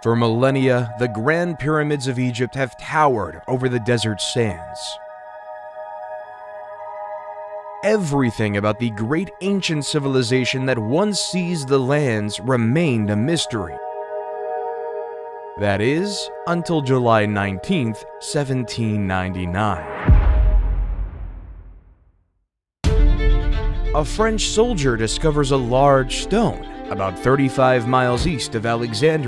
For millennia, the Grand Pyramids of Egypt have towered over the desert sands. Everything about the great ancient civilization that once seized the lands remained a mystery. That is, until July 19, 1799. A French soldier discovers a large stone about 35 miles east of Alexandria.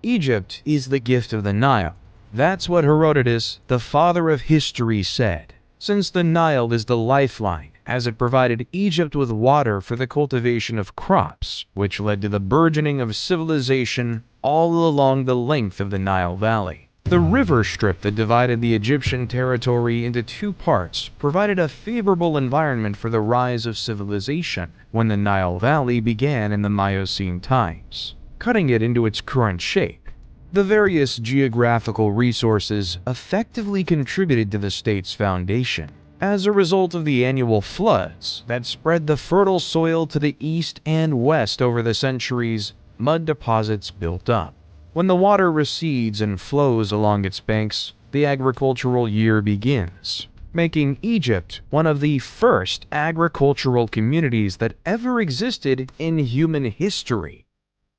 Egypt is the gift of the Nile. That's what Herodotus, the father of history, said. Since the Nile is the lifeline, as it provided Egypt with water for the cultivation of crops, which led to the burgeoning of civilization all along the length of the Nile Valley. The river strip that divided the Egyptian territory into two parts provided a favorable environment for the rise of civilization when the Nile Valley began in the Miocene times, cutting it into its current shape. The various geographical resources effectively contributed to the state's foundation. As a result of the annual floods that spread the fertile soil to the east and west over the centuries, mud deposits built up. When the water recedes and flows along its banks, the agricultural year begins, making Egypt one of the first agricultural communities that ever existed in human history.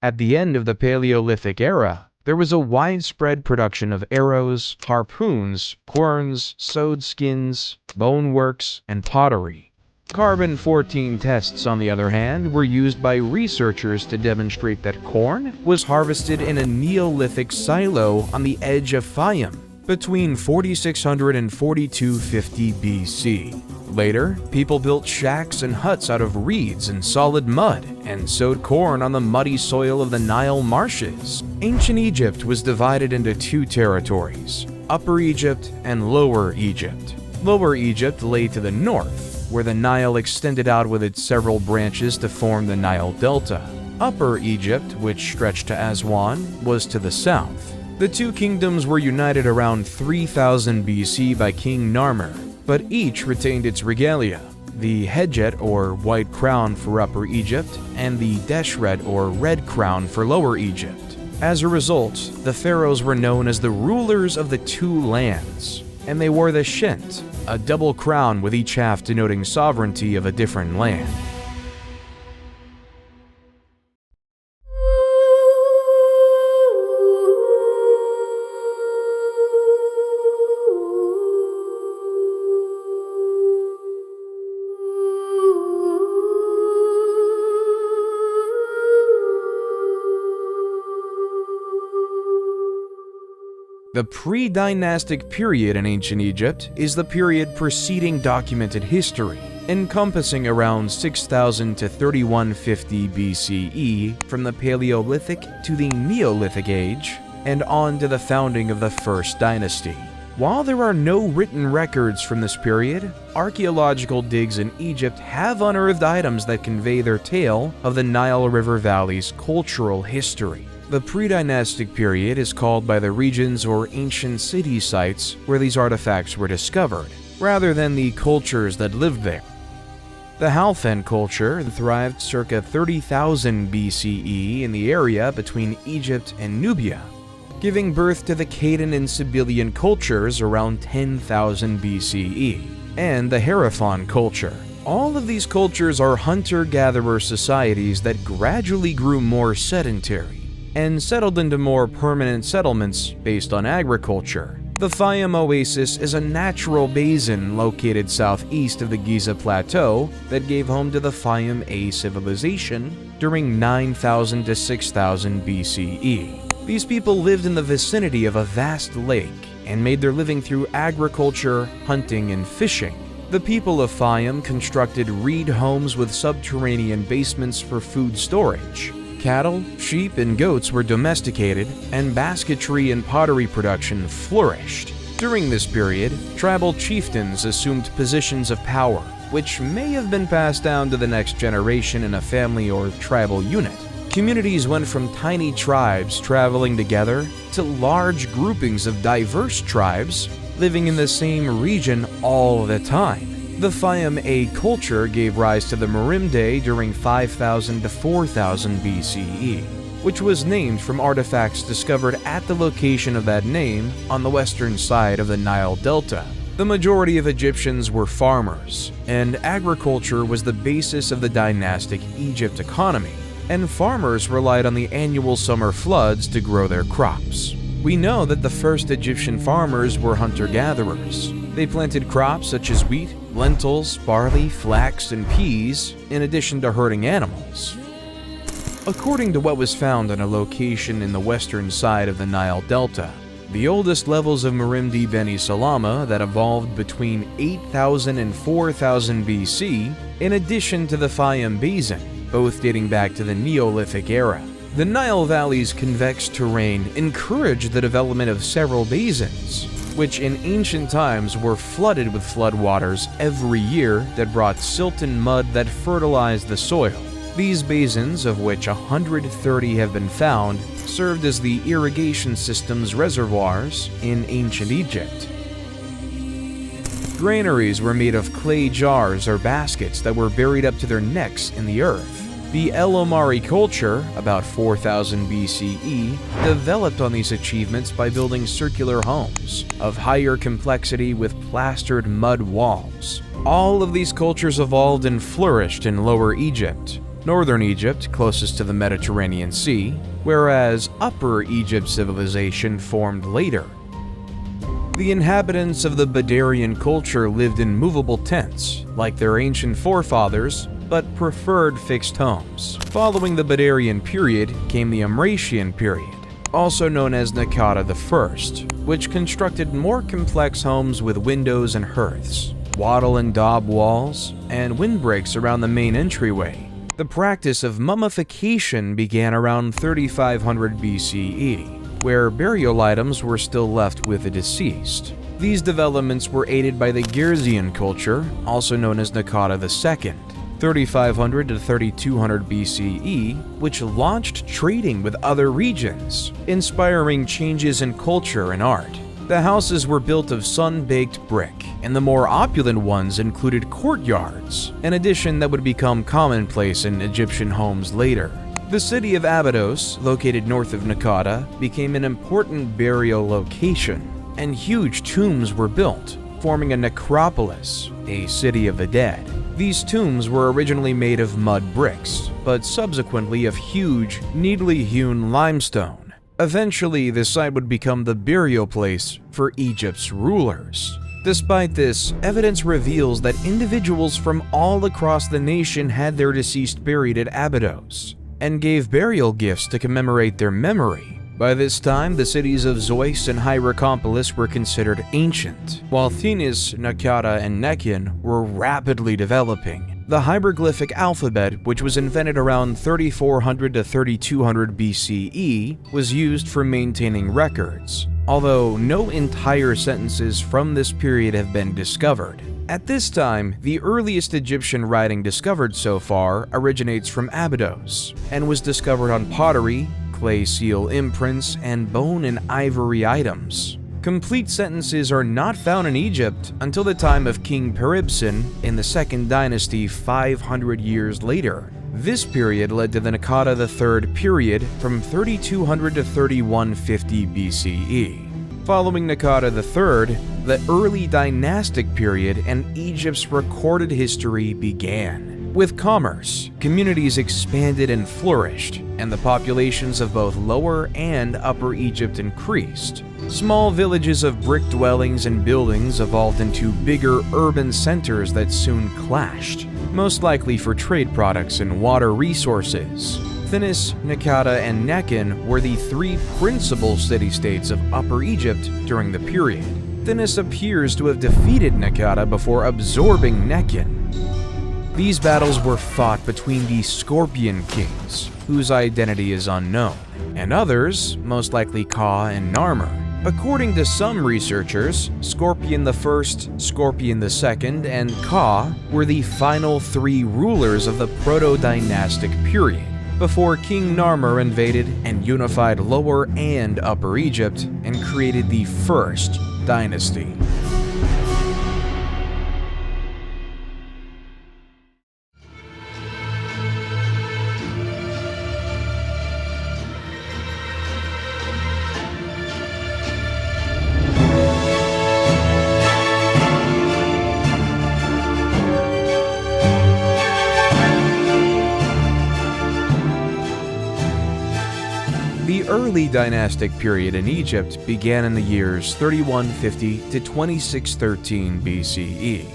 At the end of the Paleolithic era, there was a widespread production of arrows, harpoons, querns, sewed skins, boneworks, and pottery. Carbon-14 tests, on the other hand, were used by researchers to demonstrate that corn was harvested in a Neolithic silo on the edge of Fayum between 4600 and 4250 BC. Later, people built shacks and huts out of reeds and solid mud and sowed corn on the muddy soil of the Nile marshes. Ancient Egypt was divided into two territories, Upper Egypt and Lower Egypt. Lower Egypt lay to the north, where the Nile extended out with its several branches to form the Nile Delta. Upper Egypt, which stretched to Aswan, was to the south. The two kingdoms were united around 3000 BC by King Narmer, but each retained its regalia, the Hedjet or white crown for Upper Egypt and the Deshret or red crown for Lower Egypt. As a result, the pharaohs were known as the rulers of the two lands, and they wore the Shent, a double crown with each half denoting sovereignty of a different land. The pre-dynastic period in ancient Egypt is the period preceding documented history, encompassing around 6000 to 3150 BCE from the Paleolithic to the Neolithic age and on to the founding of the First Dynasty. While there are no written records from this period, archaeological digs in Egypt have unearthed items that convey their tale of the Nile River Valley's cultural history. The pre-dynastic period is called by the regions or ancient city sites where these artifacts were discovered, rather than the cultures that lived there. The Halfan culture thrived circa 30,000 BCE in the area between Egypt and Nubia, giving birth to the Cadon and Sibyllian cultures around 10,000 BCE, and the Hierophant culture. All of these cultures are hunter-gatherer societies that gradually grew more sedentary and settled into more permanent settlements based on agriculture. The Fayum Oasis is a natural basin located southeast of the Giza Plateau that gave home to the Fayum A civilization during 9000 to 6000 BCE. These people lived in the vicinity of a vast lake and made their living through agriculture, hunting, and fishing. The people of Fayum constructed reed homes with subterranean basements for food storage. Cattle, sheep, and goats were domesticated, and basketry and pottery production flourished. During this period, tribal chieftains assumed positions of power, which may have been passed down to the next generation in a family or tribal unit. Communities went from tiny tribes traveling together to large groupings of diverse tribes living in the same region all the time. The Fayum-A culture gave rise to the Merimde during 5000 to 4000 BCE, which was named from artifacts discovered at the location of that name on the western side of the Nile Delta. The majority of Egyptians were farmers, and agriculture was the basis of the Dynastic Egypt economy, and farmers relied on the annual summer floods to grow their crops. We know that the first Egyptian farmers were hunter-gatherers. They planted crops such as wheat, lentils, barley, flax, and peas, in addition to herding animals. According to what was found on a location in the western side of the Nile Delta, the oldest levels of Merimdi Beni Salama that evolved between 8000 and 4000 BC, in addition to the Fayum Basin, both dating back to the Neolithic era. The Nile Valley's convex terrain encouraged the development of several basins, which in ancient times were flooded with floodwaters every year that brought silt and mud that fertilized the soil. These basins, of which 130 have been found, served as the irrigation system's reservoirs in ancient Egypt. Granaries were made of clay jars or baskets that were buried up to their necks in the earth. The El Omari culture, about 4000 BCE, developed on these achievements by building circular homes of higher complexity with plastered mud walls. All of these cultures evolved and flourished in Lower Egypt, Northern Egypt, closest to the Mediterranean Sea, whereas Upper Egypt civilization formed later. The inhabitants of the Badarian culture lived in movable tents, like their ancient forefathers, but preferred fixed homes. Following the Badarian period came the Amratian period, also known as Naqada I, which constructed more complex homes with windows and hearths, wattle and daub walls, and windbreaks around the main entryway. The practice of mummification began around 3500 BCE, where burial items were still left with the deceased. These developments were aided by the Girzian culture, also known as Naqada II, 3500 to 3200 BCE, which launched trading with other regions, inspiring changes in culture and art. The houses were built of sun-baked brick, and the more opulent ones included courtyards, an addition that would become commonplace in Egyptian homes later. The city of Abydos, located north of Naqada, became an important burial location, and huge tombs were built, forming a necropolis, a city of the dead. These tombs were originally made of mud bricks, but subsequently of huge, neatly hewn limestone. Eventually, the site would become the burial place for Egypt's rulers. Despite this, evidence reveals that individuals from all across the nation had their deceased buried at Abydos, and gave burial gifts to commemorate their memory. By this time, the cities of Zeus and Hierakonpolis were considered ancient, while Thinis, Naqada, and Nekhen were rapidly developing. The hieroglyphic alphabet, which was invented around 3400 to 3200 BCE, was used for maintaining records, although no entire sentences from this period have been discovered. At this time, the earliest Egyptian writing discovered so far originates from Abydos, and was discovered on pottery, clay seal imprints, and bone and ivory items. Complete sentences are not found in Egypt until the time of King Peribsen in the Second Dynasty 500 years later. This period led to the Naqada III period from 3200 to 3150 BCE. Following Naqada III, the early dynastic period and Egypt's recorded history began. With commerce, communities expanded and flourished, and the populations of both Lower and Upper Egypt increased. Small villages of brick dwellings and buildings evolved into bigger urban centers that soon clashed, most likely for trade products and water resources. Thinis, Naqada, and Nekhen were the three principal city-states of Upper Egypt during the period. Thinis appears to have defeated Naqada before absorbing Nekhen. These battles were fought between the Scorpion Kings, whose identity is unknown, and others, most likely Ka and Narmer. According to some researchers, Scorpion I, Scorpion II, and Ka were the final three rulers of the Proto-Dynastic period, before King Narmer invaded and unified Lower and Upper Egypt and created the first dynasty. The early dynastic period in Egypt began in the years 3150 to 2613 BCE.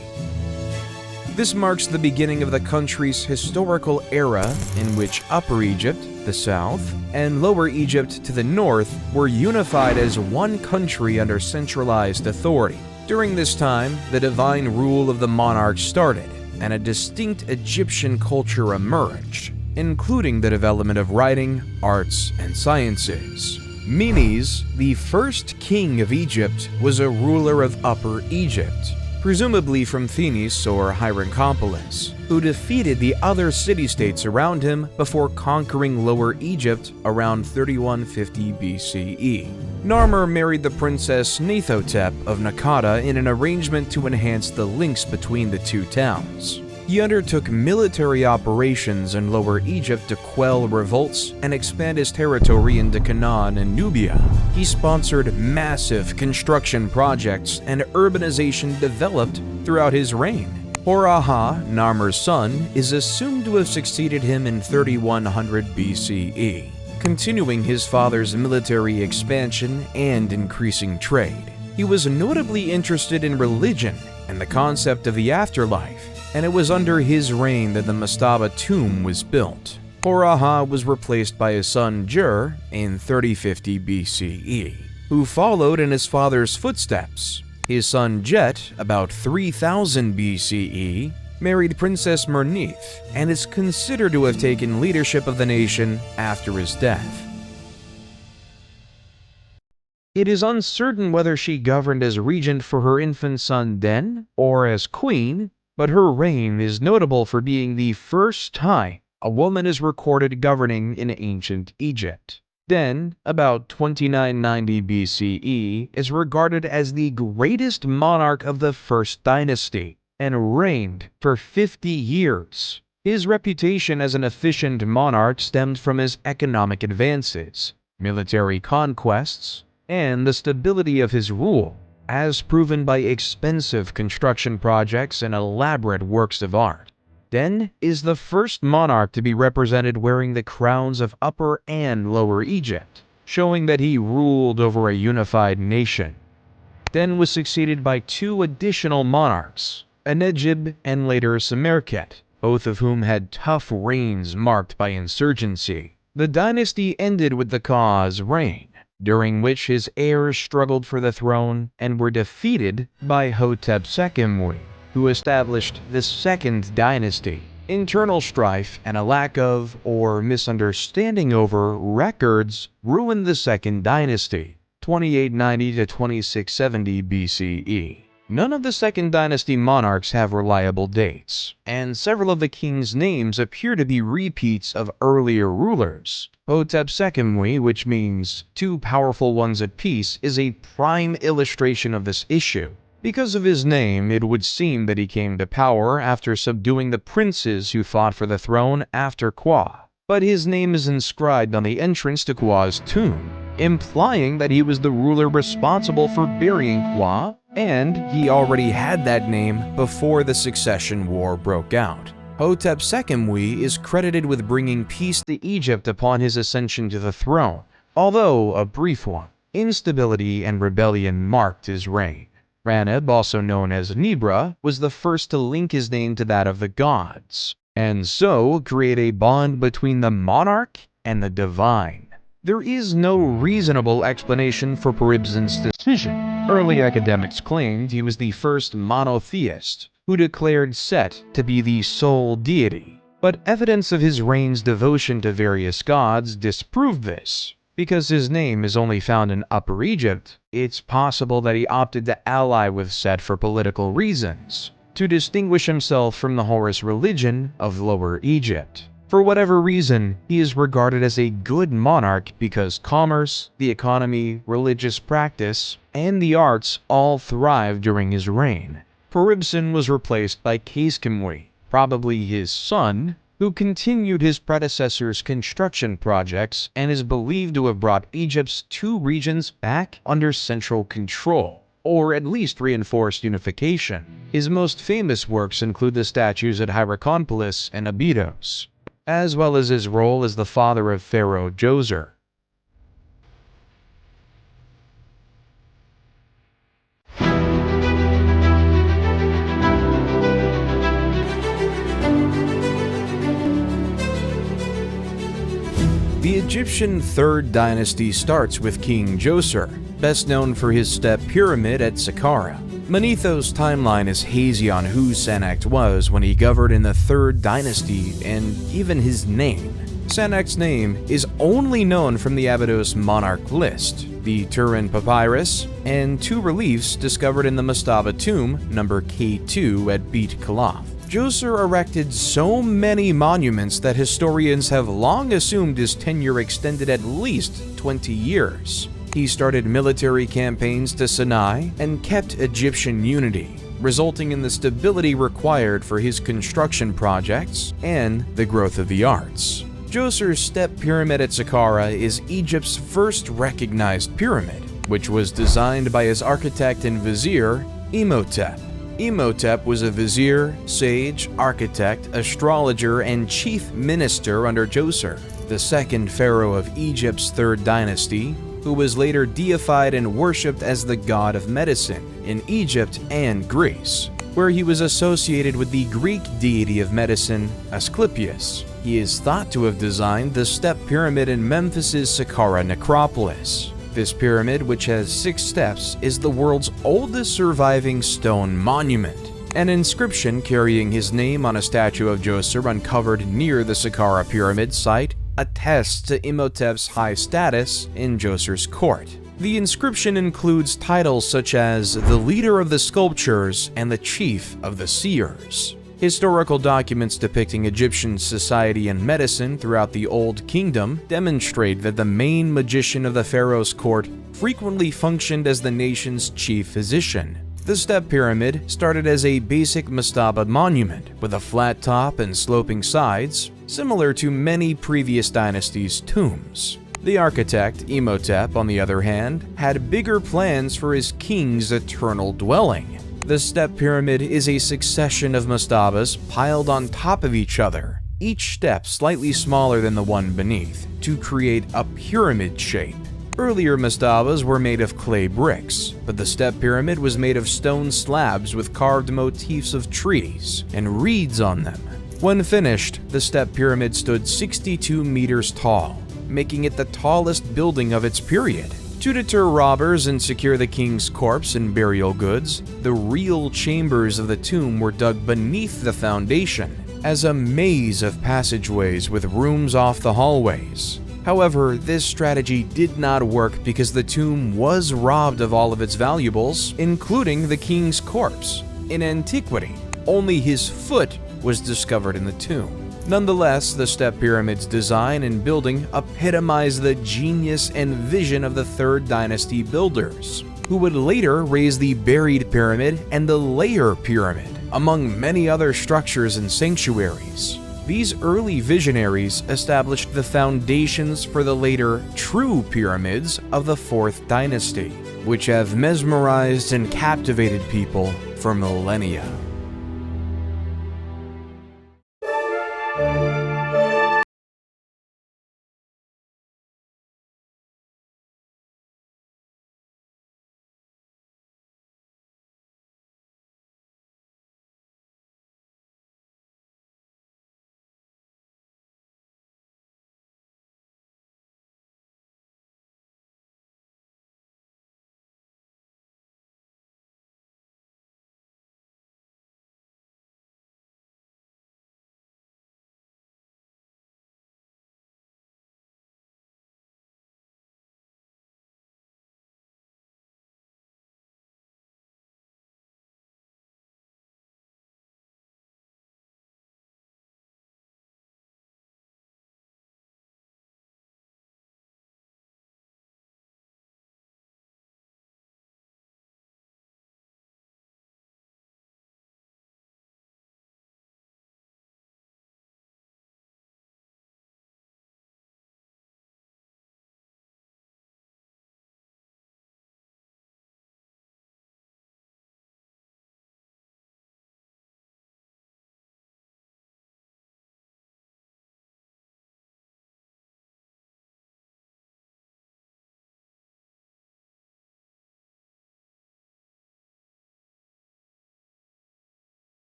This marks the beginning of the country's historical era in which Upper Egypt, the south, and Lower Egypt to the north were unified as one country under centralized authority. During this time, the divine rule of the monarch started, and a distinct Egyptian culture emerged, including the development of writing, arts, and sciences. Menes, the first king of Egypt, was a ruler of Upper Egypt, presumably from Thinis or Hierakonpolis, who defeated the other city-states around him before conquering Lower Egypt around 3150 BCE. Narmer married the princess Neithotep of Nakata in an arrangement to enhance the links between the two towns. He undertook military operations in Lower Egypt to quell revolts and expand his territory into Canaan and Nubia. He sponsored massive construction projects, and urbanization developed throughout his reign. Hor-Aha, Narmer's son, is assumed to have succeeded him in 3100 BCE, continuing his father's military expansion and increasing trade. He was notably interested in religion and the concept of the afterlife, and it was under his reign that the mastaba tomb was built. Hor-Aha was replaced by his son Jur in 3050 BCE, who followed in his father's footsteps. His son Jet, about 3000 BCE, married Princess Mernith and is considered to have taken leadership of the nation after his death. It is uncertain whether she governed as regent for her infant son Den or as queen, but her reign is notable for being the first time a woman is recorded governing in ancient Egypt. Den, about 2990 BCE, is regarded as the greatest monarch of the first dynasty and reigned for 50 years. His reputation as an efficient monarch stemmed from his economic advances, military conquests, and the stability of his rule, as proven by expensive construction projects and elaborate works of art. Den is the first monarch to be represented wearing the crowns of Upper and Lower Egypt, showing that he ruled over a unified nation. Den was succeeded by two additional monarchs, Enegib and later Semerkhet, both of whom had tough reigns marked by insurgency. The dynasty ended with the Ka's reign, during which his heirs struggled for the throne and were defeated by Hotep II, who established the second dynasty. Internal strife and a lack of, or misunderstanding over, records ruined the second dynasty, 2890 to 2670 BCE. None of the second dynasty monarchs have reliable dates, and several of the kings' names appear to be repeats of earlier rulers. Hotep II, which means two powerful ones at peace, is a prime illustration of this issue. Because of his name, it would seem that he came to power after subduing the princes who fought for the throne after Kwa. But his name is inscribed on the entrance to Kwa's tomb, implying that he was the ruler responsible for burying Kwa, and he already had that name before the succession war broke out. Hotep II is credited with bringing peace to Egypt upon his ascension to the throne, although a brief one. Instability and rebellion marked his reign. Raneb, also known as Nibra, was the first to link his name to that of the gods, and so create a bond between the monarch and the divine. There is no reasonable explanation for Peribsen's precision. Early academics claimed he was the first monotheist who declared Set to be the sole deity. But evidence of his reign's devotion to various gods disproved this. Because his name is only found in Upper Egypt, it's possible that he opted to ally with Set for political reasons, to distinguish himself from the Horus religion of Lower Egypt. For whatever reason, he is regarded as a good monarch because commerce, the economy, religious practice, and the arts all thrived during his reign. Peribsen was replaced by Kheskemwy, probably his son, who continued his predecessor's construction projects and is believed to have brought Egypt's two regions back under central control, or at least reinforced unification. His most famous works include the statues at Hierakonpolis and Abydos, as well as his role as the father of Pharaoh Djoser. The Egyptian Third Dynasty starts with King Djoser, best known for his step pyramid at Saqqara. Manetho's timeline is hazy on who Sennacht was when he governed in the Third Dynasty and even his name. Sennacht's name is only known from the Abydos monarch list, the Turin Papyrus, and two reliefs discovered in the Mastaba tomb, number K2 at Beit Kalath. Djoser erected so many monuments that historians have long assumed his tenure extended at least 20 years. He started military campaigns to Sinai and kept Egyptian unity, resulting in the stability required for his construction projects and the growth of the arts. Djoser's step pyramid at Saqqara is Egypt's first recognized pyramid, which was designed by his architect and vizier, Imhotep. Imhotep was a vizier, sage, architect, astrologer, and chief minister under Djoser, the second pharaoh of Egypt's Third Dynasty, who was later deified and worshipped as the god of medicine in Egypt and Greece, where he was associated with the Greek deity of medicine, Asclepius. He is thought to have designed the step pyramid in Memphis's Saqqara necropolis. This pyramid, which has 6 steps, is the world's oldest surviving stone monument. An inscription carrying his name on a statue of Djoser uncovered near the Saqqara pyramid site attests to Imhotep's high status in Djoser's court. The inscription includes titles such as the leader of the sculptures and the chief of the seers. Historical documents depicting Egyptian society and medicine throughout the Old Kingdom demonstrate that the main magician of the pharaoh's court frequently functioned as the nation's chief physician. The step pyramid started as a basic mastaba monument with a flat top and sloping sides, similar to many previous dynasties' tombs. The architect, Imhotep, on the other hand, had bigger plans for his king's eternal dwelling. The step pyramid is a succession of mastabas piled on top of each other, each step slightly smaller than the one beneath, to create a pyramid shape. Earlier mastabas were made of clay bricks, but the step pyramid was made of stone slabs with carved motifs of trees and reeds on them. When finished, the step pyramid stood 62 meters tall, making it the tallest building of its period. To deter robbers and secure the king's corpse and burial goods, the real chambers of the tomb were dug beneath the foundation, as a maze of passageways with rooms off the hallways. However, this strategy did not work because the tomb was robbed of all of its valuables, including the king's corpse. In antiquity, only his foot was discovered in the tomb. Nonetheless, the step pyramid's design and building epitomize the genius and vision of the Third Dynasty builders, who would later raise the buried pyramid and the layer pyramid, among many other structures and sanctuaries. These early visionaries established the foundations for the later true pyramids of the Fourth Dynasty, which have mesmerized and captivated people for millennia.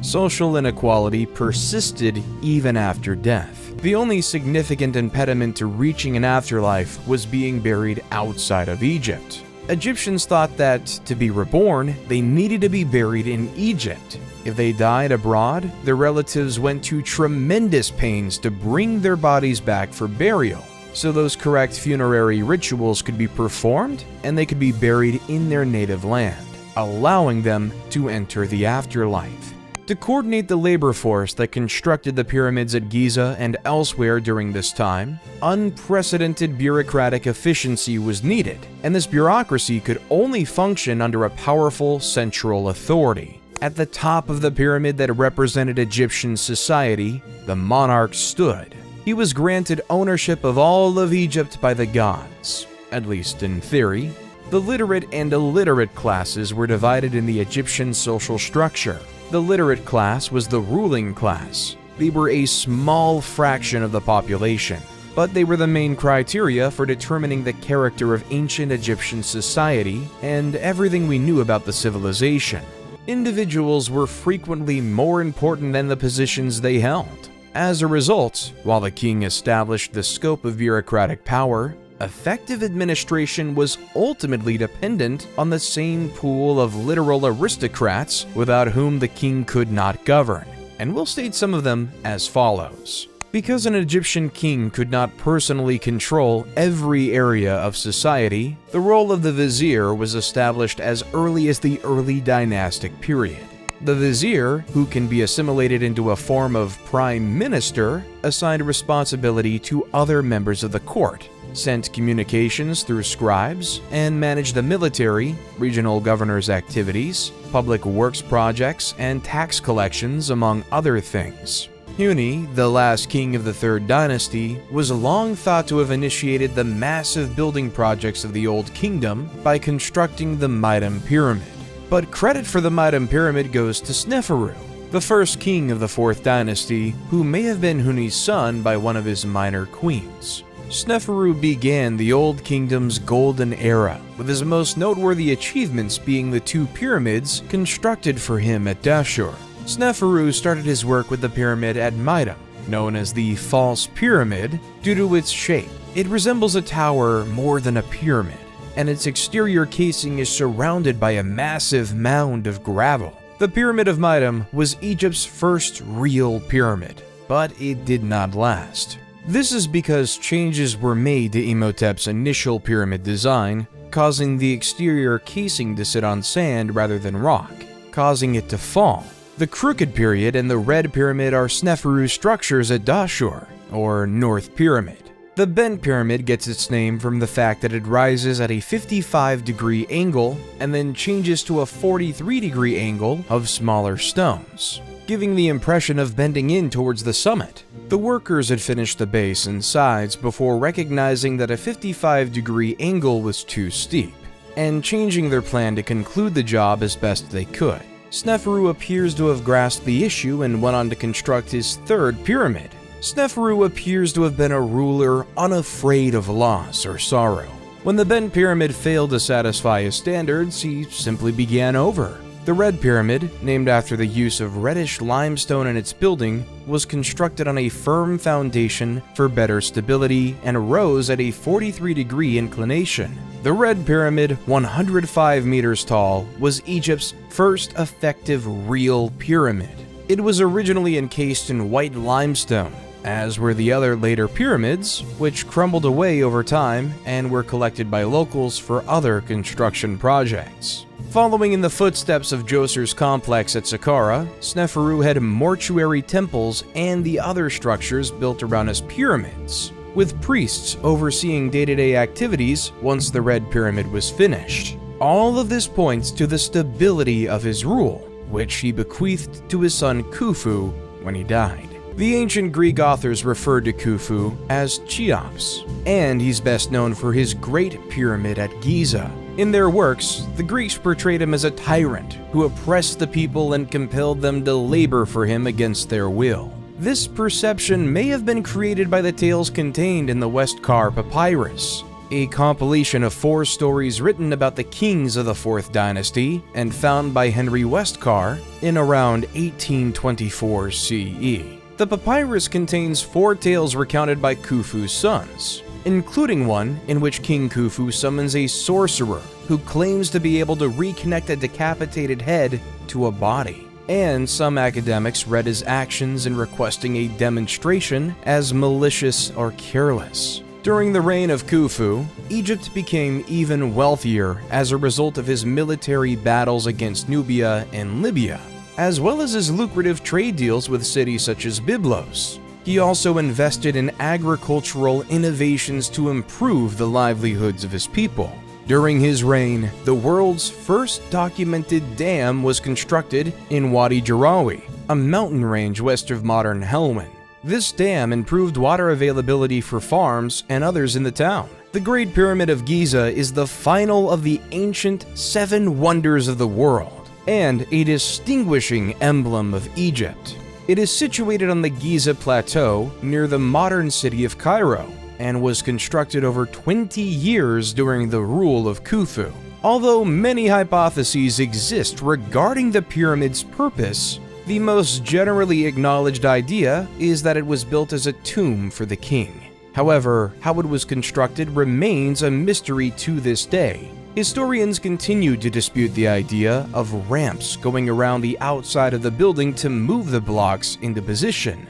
Social inequality persisted even after death. The only significant impediment to reaching an afterlife was being buried outside of Egypt. Egyptians thought that, to be reborn, they needed to be buried in Egypt. If they died abroad, their relatives went to tremendous pains to bring their bodies back for burial, so those correct funerary rituals could be performed and they could be buried in their native land, allowing them to enter the afterlife. To coordinate the labor force that constructed the pyramids at Giza and elsewhere during this time, unprecedented bureaucratic efficiency was needed, and this bureaucracy could only function under a powerful central authority. At the top of the pyramid that represented Egyptian society, the monarch stood. He was granted ownership of all of Egypt by the gods, at least in theory. The literate and illiterate classes were divided in the Egyptian social structure. The literate class was the ruling class. They were a small fraction of the population, but they were the main criteria for determining the character of ancient Egyptian society and everything we knew about the civilization. Individuals were frequently more important than the positions they held. As a result, while the king established the scope of bureaucratic power, effective administration was ultimately dependent on the same pool of literal aristocrats without whom the king could not govern, and we'll state some of them as follows. Because an Egyptian king could not personally control every area of society, the role of the vizier was established as early as the early dynastic period. The vizier, who can be assimilated into a form of prime minister, assigned responsibility to other members of the court, sent communications through scribes, and managed the military, regional governors' activities, public works projects, and tax collections, among other things. Huni, the last king of the Third Dynasty, was long thought to have initiated the massive building projects of the Old Kingdom by constructing the Mitam Pyramid. But credit for the Mitam Pyramid goes to Sneferu, the first king of the Fourth Dynasty, who may have been Huni's son by one of his minor queens. Sneferu began the Old Kingdom's golden era, with his most noteworthy achievements being the two pyramids constructed for him at Dashur. Sneferu started his work with the pyramid at Mitam, known as the False Pyramid, due to its shape. It resembles a tower more than a pyramid, and its exterior casing is surrounded by a massive mound of gravel. The Pyramid of Mitam was Egypt's first real pyramid, but it did not last. This is because changes were made to Imhotep's initial pyramid design, causing the exterior casing to sit on sand rather than rock, causing it to fall. The Crooked Period and the Red Pyramid are Sneferu's structures at Dashur, or North Pyramid. The Bent Pyramid gets its name from the fact that it rises at a 55-degree angle and then changes to a 43-degree angle of smaller stones, giving the impression of bending in towards the summit. The workers had finished the base and sides before recognizing that a 55-degree angle was too steep, and changing their plan to conclude the job as best they could. Sneferu appears to have grasped the issue and went on to construct his third pyramid. Sneferu appears to have been a ruler unafraid of loss or sorrow. When the Bent Pyramid failed to satisfy his standards, he simply began over. The Red Pyramid, named after the use of reddish limestone in its building, was constructed on a firm foundation for better stability and rose at a 43-degree inclination. The Red Pyramid, 105 meters tall, was Egypt's first effective real pyramid. It was originally encased in white limestone, as were the other later pyramids, which crumbled away over time and were collected by locals for other construction projects. Following in the footsteps of Djoser's complex at Saqqara, Sneferu had mortuary temples and the other structures built around his pyramids, with priests overseeing day-to-day activities once the Red Pyramid was finished. All of this points to the stability of his rule, which he bequeathed to his son Khufu when he died. The ancient Greek authors referred to Khufu as Cheops, and he's best known for his Great Pyramid at Giza. In their works, the Greeks portrayed him as a tyrant who oppressed the people and compelled them to labor for him against their will. This perception may have been created by the tales contained in the Westcar Papyrus. a compilation of 4 stories written about the kings of the 4th dynasty and found by Henry Westcar in around 1824 CE. The papyrus contains 4 tales recounted by Khufu's sons, including one in which King Khufu summons a sorcerer who claims to be able to reconnect a decapitated head to a body. And some academics read his actions in requesting a demonstration as malicious or careless. During the reign of Khufu, Egypt became even wealthier as a result of his military battles against Nubia and Libya, as well as his lucrative trade deals with cities such as Byblos. He also invested in agricultural innovations to improve the livelihoods of his people. During his reign, the world's first documented dam was constructed in Wadi Jarawi, a mountain range west of modern Helwan. This dam improved water availability for farms and others in the town. The Great Pyramid of Giza is the final of the ancient 7 wonders of the world, and a distinguishing emblem of Egypt. It is situated on the Giza Plateau near the modern city of Cairo, and was constructed over 20 years during the rule of Khufu. Although many hypotheses exist regarding the pyramid's purpose, the most generally acknowledged idea is that it was built as a tomb for the king. However, how it was constructed remains a mystery to this day. Historians continue to dispute the idea of ramps going around the outside of the building to move the blocks into position.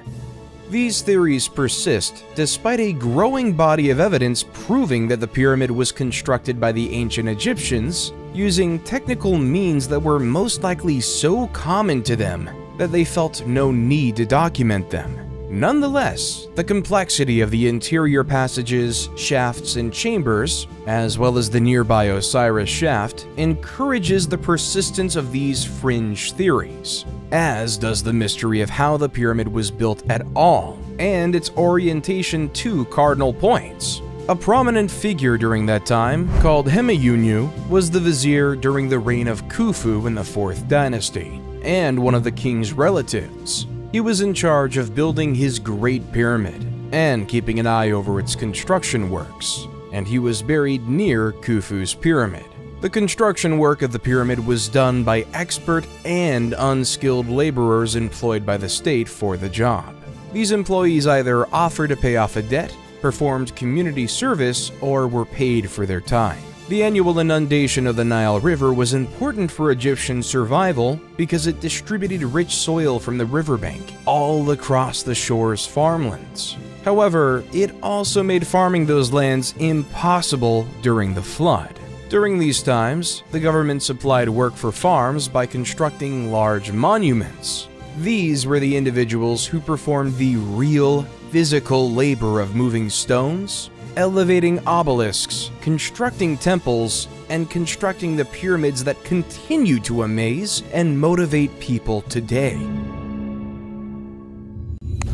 These theories persist despite a growing body of evidence proving that the pyramid was constructed by the ancient Egyptians using technical means that were most likely so common to them that they felt no need to document them. Nonetheless, the complexity of the interior passages, shafts, and chambers, as well as the nearby Osiris shaft, encourages the persistence of these fringe theories, as does the mystery of how the pyramid was built at all, and its orientation to cardinal points. A prominent figure during that time, called Hemeyunu, was the vizier during the reign of Khufu in the 4th dynasty, and one of the king's relatives. He was in charge of building his Great Pyramid and keeping an eye over its construction works, and he was buried near Khufu's pyramid. The construction work of the pyramid was done by expert and unskilled laborers employed by the state for the job. These employees either offered to pay off a debt, performed community service, or were paid for their time. The annual inundation of the Nile River was important for Egyptian survival because it distributed rich soil from the riverbank all across the shore's farmlands. However, it also made farming those lands impossible during the flood. During these times, the government supplied work for farms by constructing large monuments. These were the individuals who performed the real physical labor of moving stones, elevating obelisks, constructing temples, and constructing the pyramids that continue to amaze and motivate people today.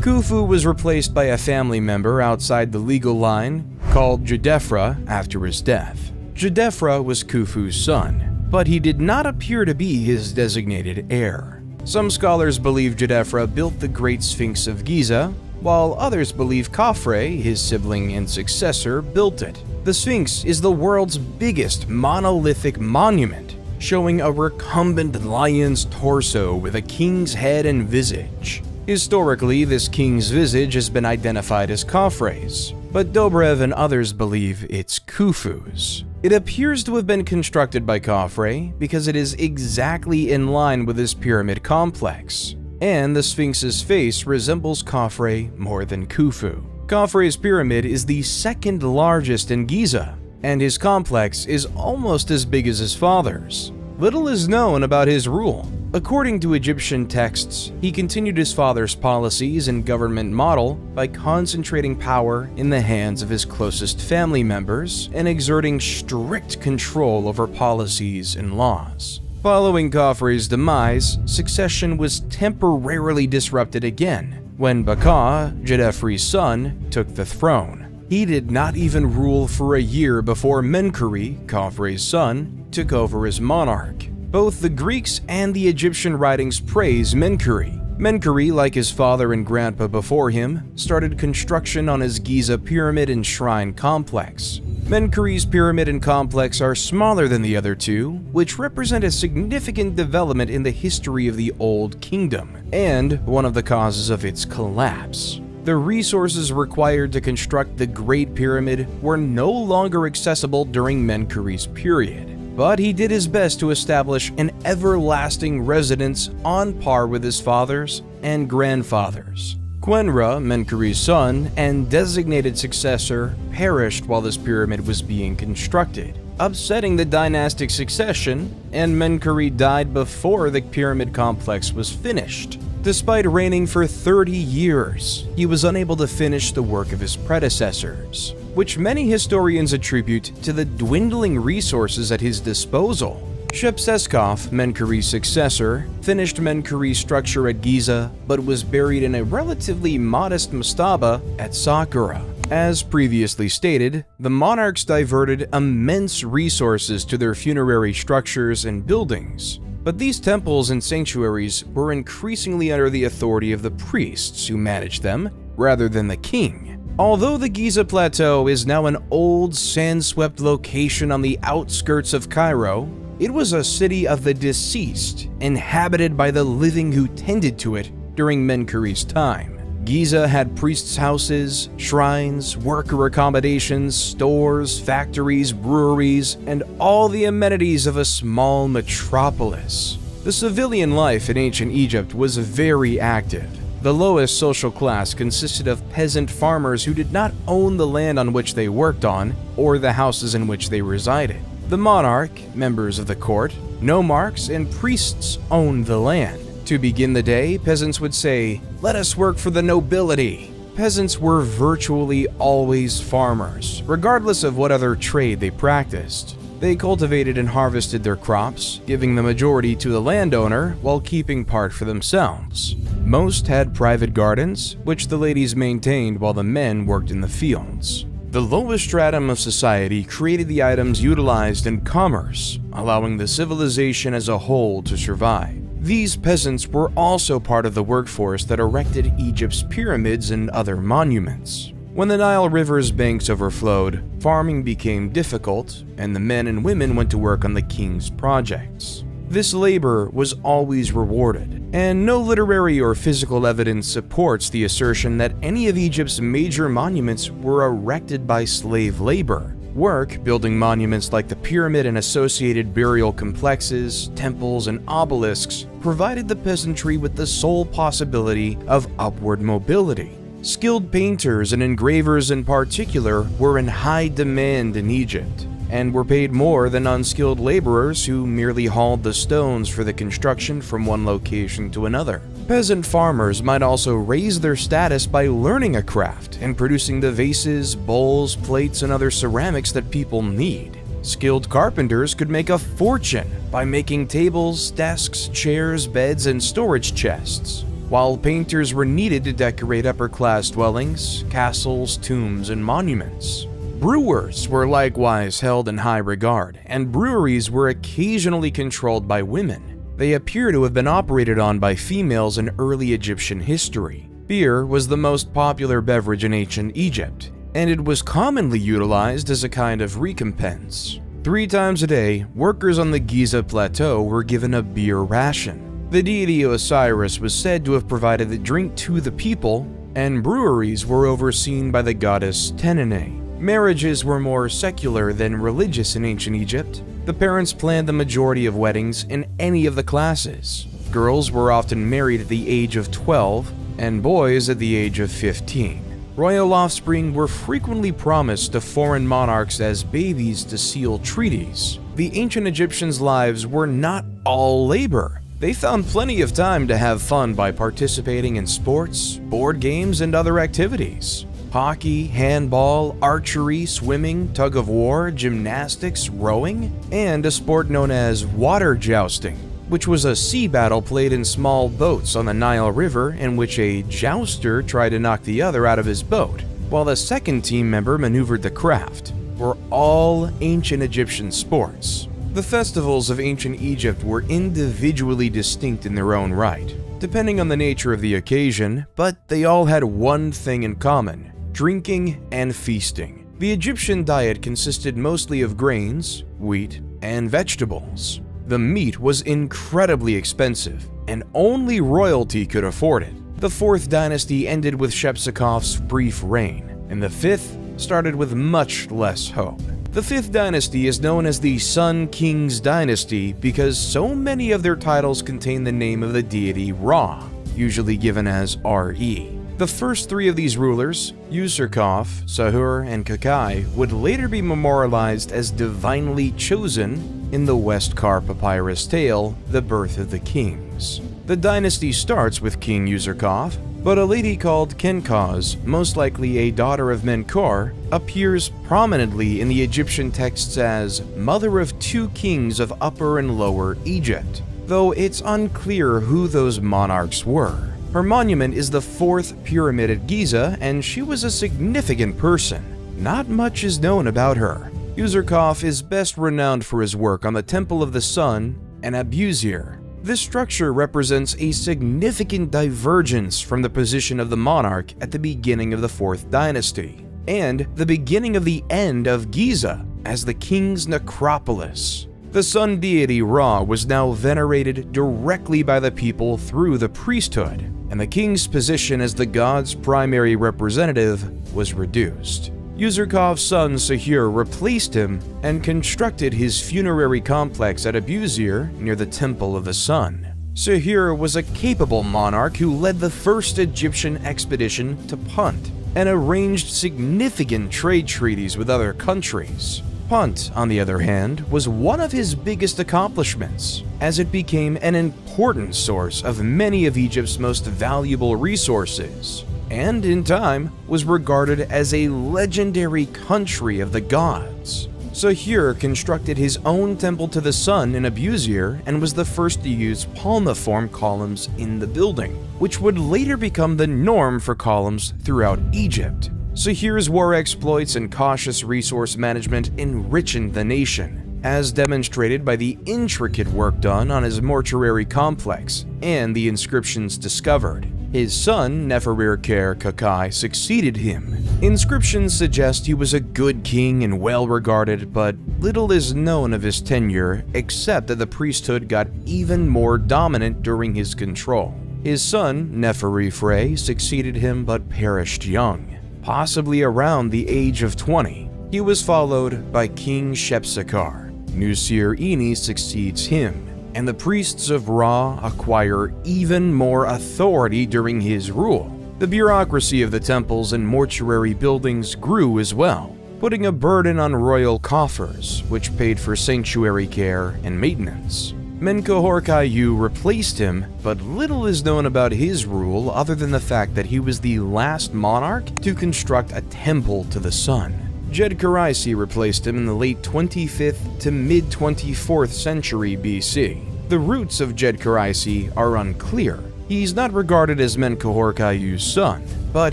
Khufu was replaced by a family member outside the legal line called Jedefra after his death. Jedefra was Khufu's son, but he did not appear to be his designated heir. Some scholars believe Jedefra built the Great Sphinx of Giza, while others believe Khafre, his sibling and successor, built it. The Sphinx is the world's biggest monolithic monument, showing a recumbent lion's torso with a king's head and visage. Historically, this king's visage has been identified as Khafre's, but Dobrev and others believe it's Khufu's. It appears to have been constructed by Khafre because it is exactly in line with his pyramid complex, and the Sphinx's face resembles Khafre more than Khufu. Khafre's pyramid is the second largest in Giza, and his complex is almost as big as his father's. Little is known about his rule. According to Egyptian texts, he continued his father's policies and government model by concentrating power in the hands of his closest family members and exerting strict control over policies and laws. Following Khafre's demise, succession was temporarily disrupted again when Baka, Jedefri's son, took the throne. He did not even rule for a year before Menkaure, Khafre's son, took over as monarch. Both the Greeks and the Egyptian writings praise Menkaure. Menkaure, like his father and grandpa before him, started construction on his Giza pyramid and shrine complex. Menkare's pyramid and complex are smaller than the other two, which represent a significant development in the history of the Old Kingdom, and one of the causes of its collapse. The resources required to construct the Great Pyramid were no longer accessible during Menkare's period, but he did his best to establish an everlasting residence on par with his fathers and grandfathers. Quenra, Menkare's son and designated successor, perished while this pyramid was being constructed, upsetting the dynastic succession, and Menkare died before the pyramid complex was finished. Despite reigning for 30 years, he was unable to finish the work of his predecessors, which many historians attribute to the dwindling resources at his disposal. Shepseskaf, Menkare's successor, finished Menkare's structure at Giza, but was buried in a relatively modest mastaba at Saqqara. As previously stated, the monarchs diverted immense resources to their funerary structures and buildings, but these temples and sanctuaries were increasingly under the authority of the priests who managed them, rather than the king. Although the Giza Plateau is now an old, sand-swept location on the outskirts of Cairo, it was a city of the deceased, inhabited by the living who tended to it during Menkare's time. Giza had priests' houses, shrines, worker accommodations, stores, factories, breweries, and all the amenities of a small metropolis. The civilian life in ancient Egypt was very active. The lowest social class consisted of peasant farmers who did not own the land on which they worked on or the houses in which they resided. The monarch, members of the court, nomarchs, and priests owned the land. To begin the day, peasants would say, "Let us work for the nobility." Peasants were virtually always farmers, regardless of what other trade they practiced. They cultivated and harvested their crops, giving the majority to the landowner while keeping part for themselves. Most had private gardens, which the ladies maintained while the men worked in the fields. The lowest stratum of society created the items utilized in commerce, allowing the civilization as a whole to survive. These peasants were also part of the workforce that erected Egypt's pyramids and other monuments. When the Nile River's banks overflowed, farming became difficult, and the men and women went to work on the king's projects. This labor was always rewarded, and no literary or physical evidence supports the assertion that any of Egypt's major monuments were erected by slave labor. Work building monuments like the pyramid and associated burial complexes, temples, and obelisks provided the peasantry with the sole possibility of upward mobility. Skilled painters and engravers in particular were in high demand in Egypt, and were paid more than unskilled laborers who merely hauled the stones for the construction from one location to another. Peasant farmers might also raise their status by learning a craft and producing the vases, bowls, plates, and other ceramics that people need. Skilled carpenters could make a fortune by making tables, desks, chairs, beds, and storage chests, while painters were needed to decorate upper-class dwellings, castles, tombs, and monuments. Brewers were likewise held in high regard, and breweries were occasionally controlled by women. They appear to have been operated on by females in early Egyptian history. Beer was the most popular beverage in ancient Egypt, and it was commonly utilized as a kind of recompense. 3 times a day, workers on the Giza Plateau were given a beer ration. The deity Osiris was said to have provided the drink to the people, and breweries were overseen by the goddess Tenene. Marriages were more secular than religious in ancient Egypt. The parents planned the majority of weddings in any of the classes. Girls were often married at the age of 12, and boys at the age of 15. Royal offspring were frequently promised to foreign monarchs as babies to seal treaties. The ancient Egyptians' lives were not all labor. They found plenty of time to have fun by participating in sports, board games, and other activities. Hockey, handball, archery, swimming, tug-of-war, gymnastics, rowing, and a sport known as water jousting, which was a sea battle played in small boats on the Nile River in which a jouster tried to knock the other out of his boat, while the second team member maneuvered the craft, were all ancient Egyptian sports. The festivals of ancient Egypt were individually distinct in their own right, depending on the nature of the occasion, but they all had one thing in common: drinking and feasting. The Egyptian diet consisted mostly of grains, wheat, and vegetables. The meat was incredibly expensive, and only royalty could afford it. The fourth dynasty ended with Shepsekhof's brief reign, and the fifth started with much less hope. The fifth dynasty is known as the Sun King's Dynasty because so many of their titles contain the name of the deity Ra, usually given as Re. The first three of these rulers, Userkaf, Sahur, and Kakai, would later be memorialized as divinely chosen in the Westkar papyrus tale, The Birth of the Kings. The dynasty starts with King Userkaf, but a lady called Kenkaz, most likely a daughter of Menkor, appears prominently in the Egyptian texts as mother of two kings of Upper and Lower Egypt, though it's unclear who those monarchs were. Her monument is the fourth pyramid at Giza, and she was a significant person. Not much is known about her. Userkaf is best renowned for his work on the Temple of the Sun and Abusir. This structure represents a significant divergence from the position of the monarch at the beginning of the fourth dynasty, and the beginning of the end of Giza as the king's necropolis. The sun deity Ra was now venerated directly by the people through the priesthood, and the king's position as the god's primary representative was reduced. Userkaf's son Sahur replaced him and constructed his funerary complex at Abusir near the Temple of the Sun. Sahur was a capable monarch who led the first Egyptian expedition to Punt and arranged significant trade treaties with other countries. Punt, on the other hand, was one of his biggest accomplishments, as it became an important source of many of Egypt's most valuable resources, and in time was regarded as a legendary country of the gods. Sahur constructed his own temple to the sun in Abusir and was the first to use palmiform columns in the building, which would later become the norm for columns throughout Egypt. Sahur's war exploits and cautious resource management enriched the nation, as demonstrated by the intricate work done on his mortuary complex and the inscriptions discovered. His son, Neferirker Kakai, succeeded him. Inscriptions suggest he was a good king and well-regarded, but little is known of his tenure except that the priesthood got even more dominant during his control. His son, Neferifre, succeeded him but perished young, possibly around the age of 20. He was followed by King Shepsekhar. Nusir-ini succeeds him, and the priests of Ra acquire even more authority during his rule. The bureaucracy of the temples and mortuary buildings grew as well, putting a burden on royal coffers, which paid for sanctuary care and maintenance. Menkaure replaced him, but little is known about his rule other than the fact that he was the last monarch to construct a temple to the sun. Djedkhereisi replaced him in the late 25th to mid-24th century BC. The roots of Djedkhereisi are unclear. He's not regarded as Menkaure-Kayu's son, but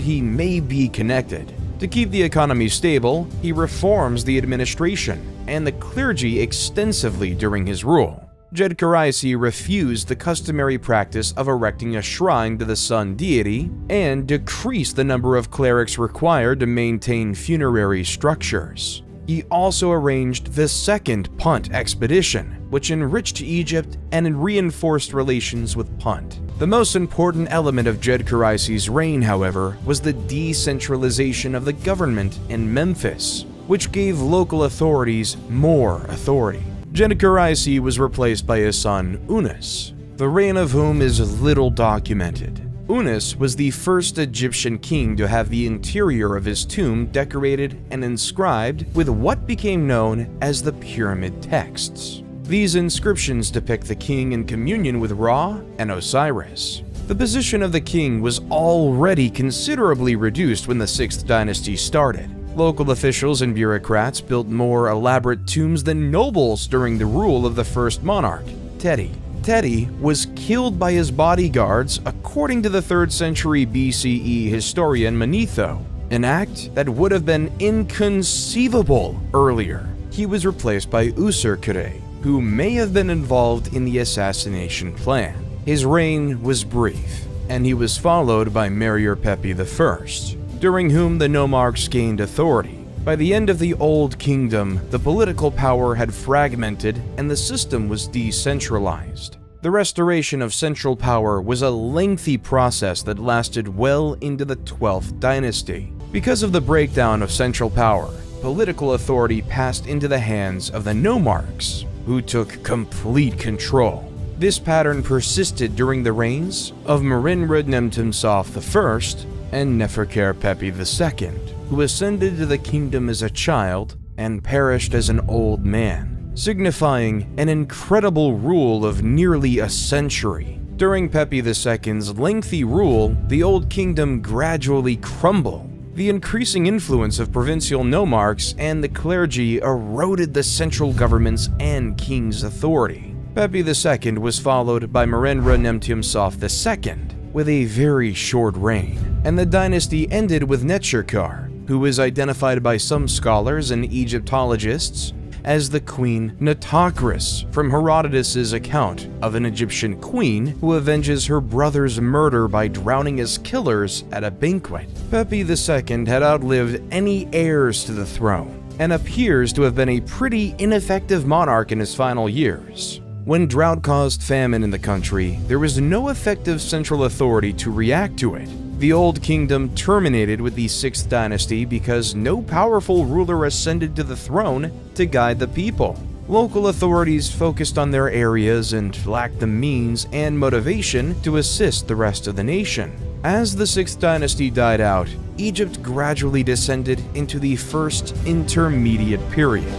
he may be connected. To keep the economy stable, he reforms the administration and the clergy extensively during his rule. Djedkhereisi refused the customary practice of erecting a shrine to the sun deity and decreased the number of clerics required to maintain funerary structures. He also arranged the second Punt expedition, which enriched Egypt and reinforced relations with Punt. The most important element of Djedkhereisi's reign, however, was the decentralization of the government in Memphis, which gave local authorities more authority. Djedkhereisi was replaced by his son Unas, the reign of whom is little documented. Unas was the first Egyptian king to have the interior of his tomb decorated and inscribed with what became known as the pyramid texts. These inscriptions depict the king in communion with Ra and Osiris. The position of the king was already considerably reduced when the 6th dynasty started. Local officials and bureaucrats built more elaborate tombs than nobles during the rule of the first monarch, Teti. Teti was killed by his bodyguards according to the 3rd century BCE historian Manetho, an act that would have been inconceivable earlier. He was replaced by Userkure, who may have been involved in the assassination plan. His reign was brief, and he was followed by Merir Pepi I, during whom the nomarchs gained authority. By the end of the Old Kingdom, the political power had fragmented and the system was decentralized. The restoration of central power was a lengthy process that lasted well into the 12th dynasty. Because of the breakdown of central power, political authority passed into the hands of the nomarchs, who took complete control. This pattern persisted during the reigns of Merenre-Nemtumsov I and Neferkare-Pepi II, who ascended to the kingdom as a child and perished as an old man, signifying an incredible rule of nearly a century. During Pepi II's lengthy rule, the Old Kingdom gradually crumbled. The increasing influence of provincial nomarchs and the clergy eroded the central government's and king's authority. Pepi II was followed by Merenre-Nemtumsov II, with a very short reign, and the dynasty ended with Neferkare, who is identified by some scholars and Egyptologists as the Queen Nitocris from Herodotus' account of an Egyptian queen who avenges her brother's murder by drowning his killers at a banquet. Pepi II had outlived any heirs to the throne and appears to have been a pretty ineffective monarch in his final years. When drought caused famine in the country, there was no effective central authority to react to it. The Old Kingdom terminated with the 6th dynasty because no powerful ruler ascended to the throne to guide the people. Local authorities focused on their areas and lacked the means and motivation to assist the rest of the nation. As the 6th dynasty died out, Egypt gradually descended into the First Intermediate Period.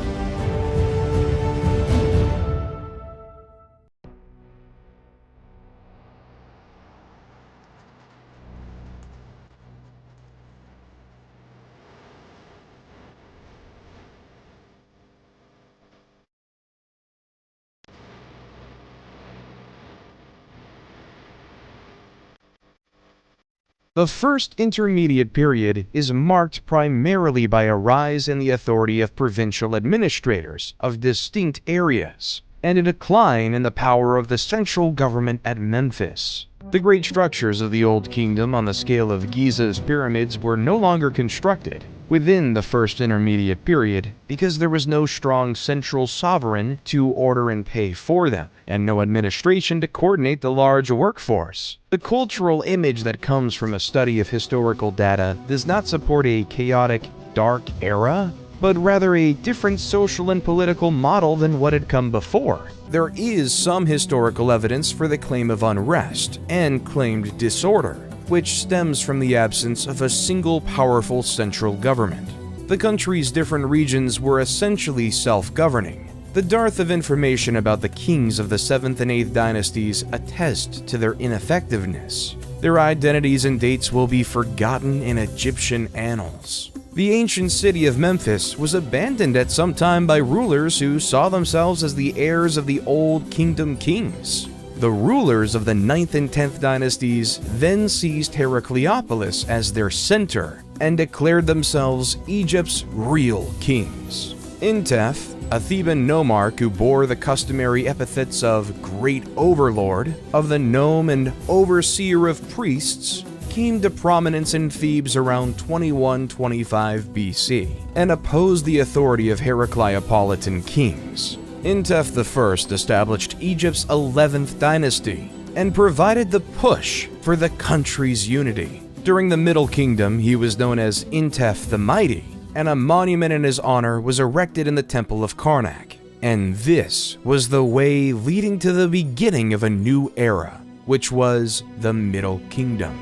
The First Intermediate Period is marked primarily by a rise in the authority of provincial administrators of distinct areas, and a decline in the power of the central government at Memphis. The great structures of the Old Kingdom on the scale of Giza's pyramids were no longer constructed within the First Intermediate Period because there was no strong central sovereign to order and pay for them, and no administration to coordinate the large workforce. The cultural image that comes from a study of historical data does not support a chaotic, dark era, but rather a different social and political model than what had come before. There is some historical evidence for the claim of unrest and claimed disorder, which stems from the absence of a single powerful central government. The country's different regions were essentially self-governing. The dearth of information about the kings of the 7th and 8th dynasties attest to their ineffectiveness. Their identities and dates will be forgotten in Egyptian annals. The ancient city of Memphis was abandoned at some time by rulers who saw themselves as the heirs of the Old Kingdom kings. The rulers of the 9th and 10th dynasties then seized Heracleopolis as their center and declared themselves Egypt's real kings. Intef, a Theban nomarch who bore the customary epithets of Great Overlord, of the Nome and Overseer of Priests, came to prominence in Thebes around 2125 BC and opposed the authority of Heracleopolitan kings. Intef I established Egypt's 11th dynasty and provided the push for the country's unity. During the Middle Kingdom, he was known as Intef the Mighty, and a monument in his honor was erected in the Temple of Karnak. And this was the way leading to the beginning of a new era, which was the Middle Kingdom.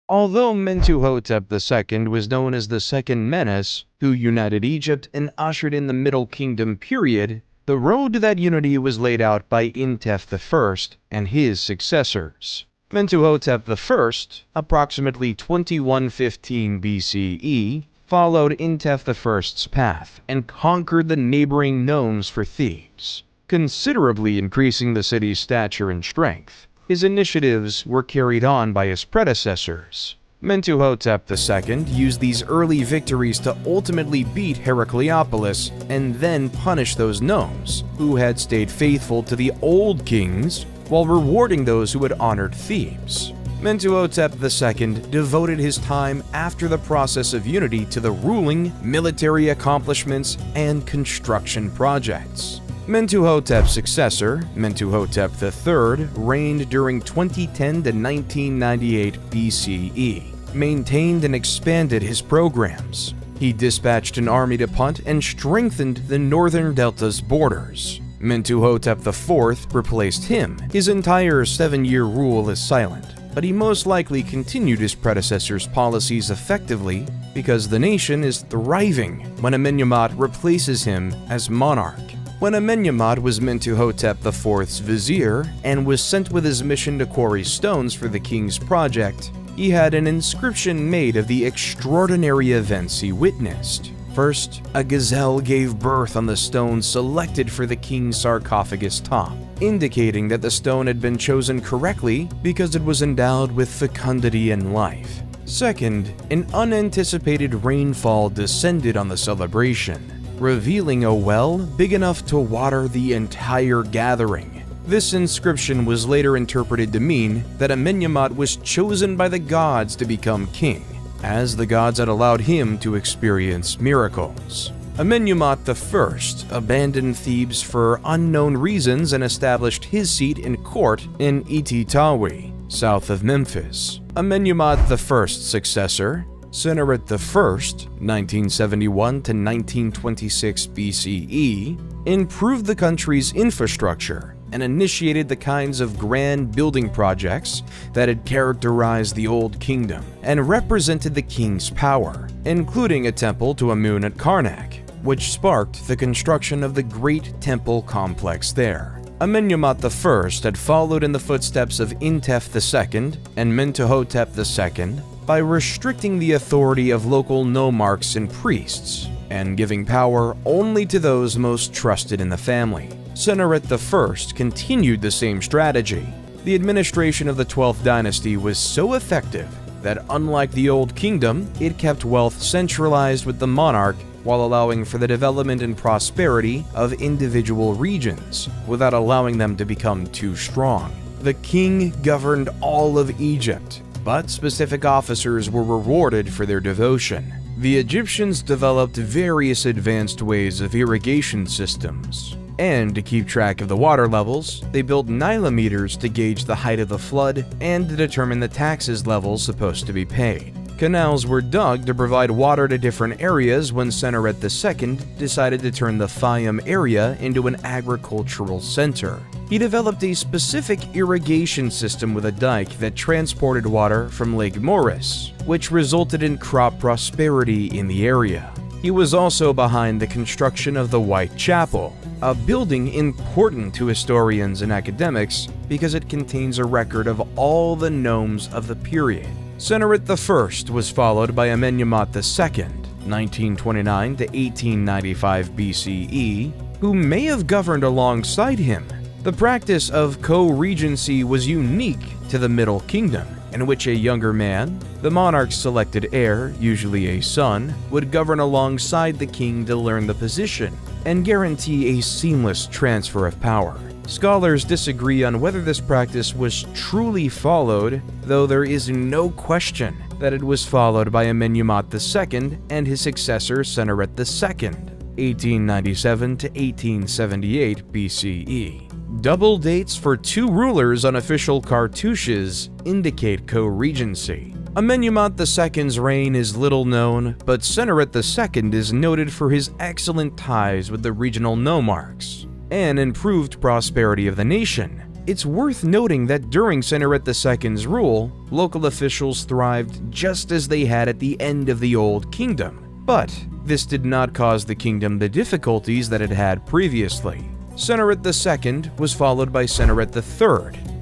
Although Mentuhotep II was known as the Second Menes, who united Egypt and ushered in the Middle Kingdom period, the road to that unity was laid out by Intef I and his successors. Mentuhotep I, approximately 2115 BCE, followed Intef I's path and conquered the neighboring nomes for Thebes, considerably increasing the city's stature and strength. His initiatives were carried on by his predecessors, Mentuhotep II used these early victories to ultimately beat Heracleopolis and then punish those nomes who had stayed faithful to the old kings while rewarding those who had honored Thebes. Mentuhotep II devoted his time after the process of unity to the ruling, military accomplishments, and construction projects. Mentuhotep's successor, Mentuhotep III, reigned during 2010 to 1998 BCE, maintained and expanded his programs. He dispatched an army to punt and strengthened the northern delta's borders. Mentuhotep IV replaced him. His entire 7-year rule is silent, but he most likely continued his predecessor's policies effectively because the nation is thriving when Amenemhat replaces him as monarch. When Amenemhat was Mentuhotep IV's vizier and was sent with his mission to quarry stones for the king's project, he had an inscription made of the extraordinary events he witnessed. First, a gazelle gave birth on the stone selected for the king's sarcophagus top, indicating that the stone had been chosen correctly because it was endowed with fecundity and life. Second, an unanticipated rainfall descended on the celebration, revealing a well big enough to water the entire gathering. This inscription was later interpreted to mean that Amenemhat was chosen by the gods to become king, as the gods had allowed him to experience miracles. Amenemhat I abandoned Thebes for unknown reasons and established his seat in court in Ititawi, south of Memphis. Amenemhat I's successor, Sennacherib I, 1971 to 1926 BCE, improved the country's infrastructure and initiated the kinds of grand building projects that had characterized the Old Kingdom and represented the king's power, including a temple to Amun at Karnak, which sparked the construction of the Great Temple complex there. Amenemhat I had followed in the footsteps of Intef II and Mentuhotep II by restricting the authority of local nomarchs and priests, and giving power only to those most trusted in the family. Sennacherib I continued the same strategy. The administration of the 12th dynasty was so effective that, unlike the Old Kingdom, it kept wealth centralized with the monarch while allowing for the development and prosperity of individual regions, without allowing them to become too strong. The king governed all of Egypt, but specific officers were rewarded for their devotion. The Egyptians developed various advanced ways of irrigation systems, and to keep track of the water levels, they built nilometers to gauge the height of the flood and to determine the taxes levels supposed to be paid. Canals were dug to provide water to different areas when Sennacherib II decided to turn the Fayum area into an agricultural center. He developed a specific irrigation system with a dike that transported water from Lake Moeris, which resulted in crop prosperity in the area. He was also behind the construction of the White Chapel, a building important to historians and academics because it contains a record of all the nomes of the period. Sennacherib I was followed by Amenemhat II, 1929 to 1895 BCE, who may have governed alongside him. The practice of co-regency was unique to the Middle Kingdom, in which a younger man, the monarch's selected heir, usually a son, would govern alongside the king to learn the position and guarantee a seamless transfer of power. Scholars disagree on whether this practice was truly followed, though there is no question that it was followed by Amenemhat II and his successor Sennacherib II, 1897 to 1878 BCE. Double dates for two rulers on official cartouches indicate co-regency. Amenemhat II's reign is little known, but Sennacherib II is noted for his excellent ties with the regional nomarchs and improved prosperity of the nation. It's worth noting that during Sennacherib II's rule, local officials thrived just as they had at the end of the Old Kingdom, but this did not cause the kingdom the difficulties that it had previously. Sennacherib II was followed by Sennacherib III,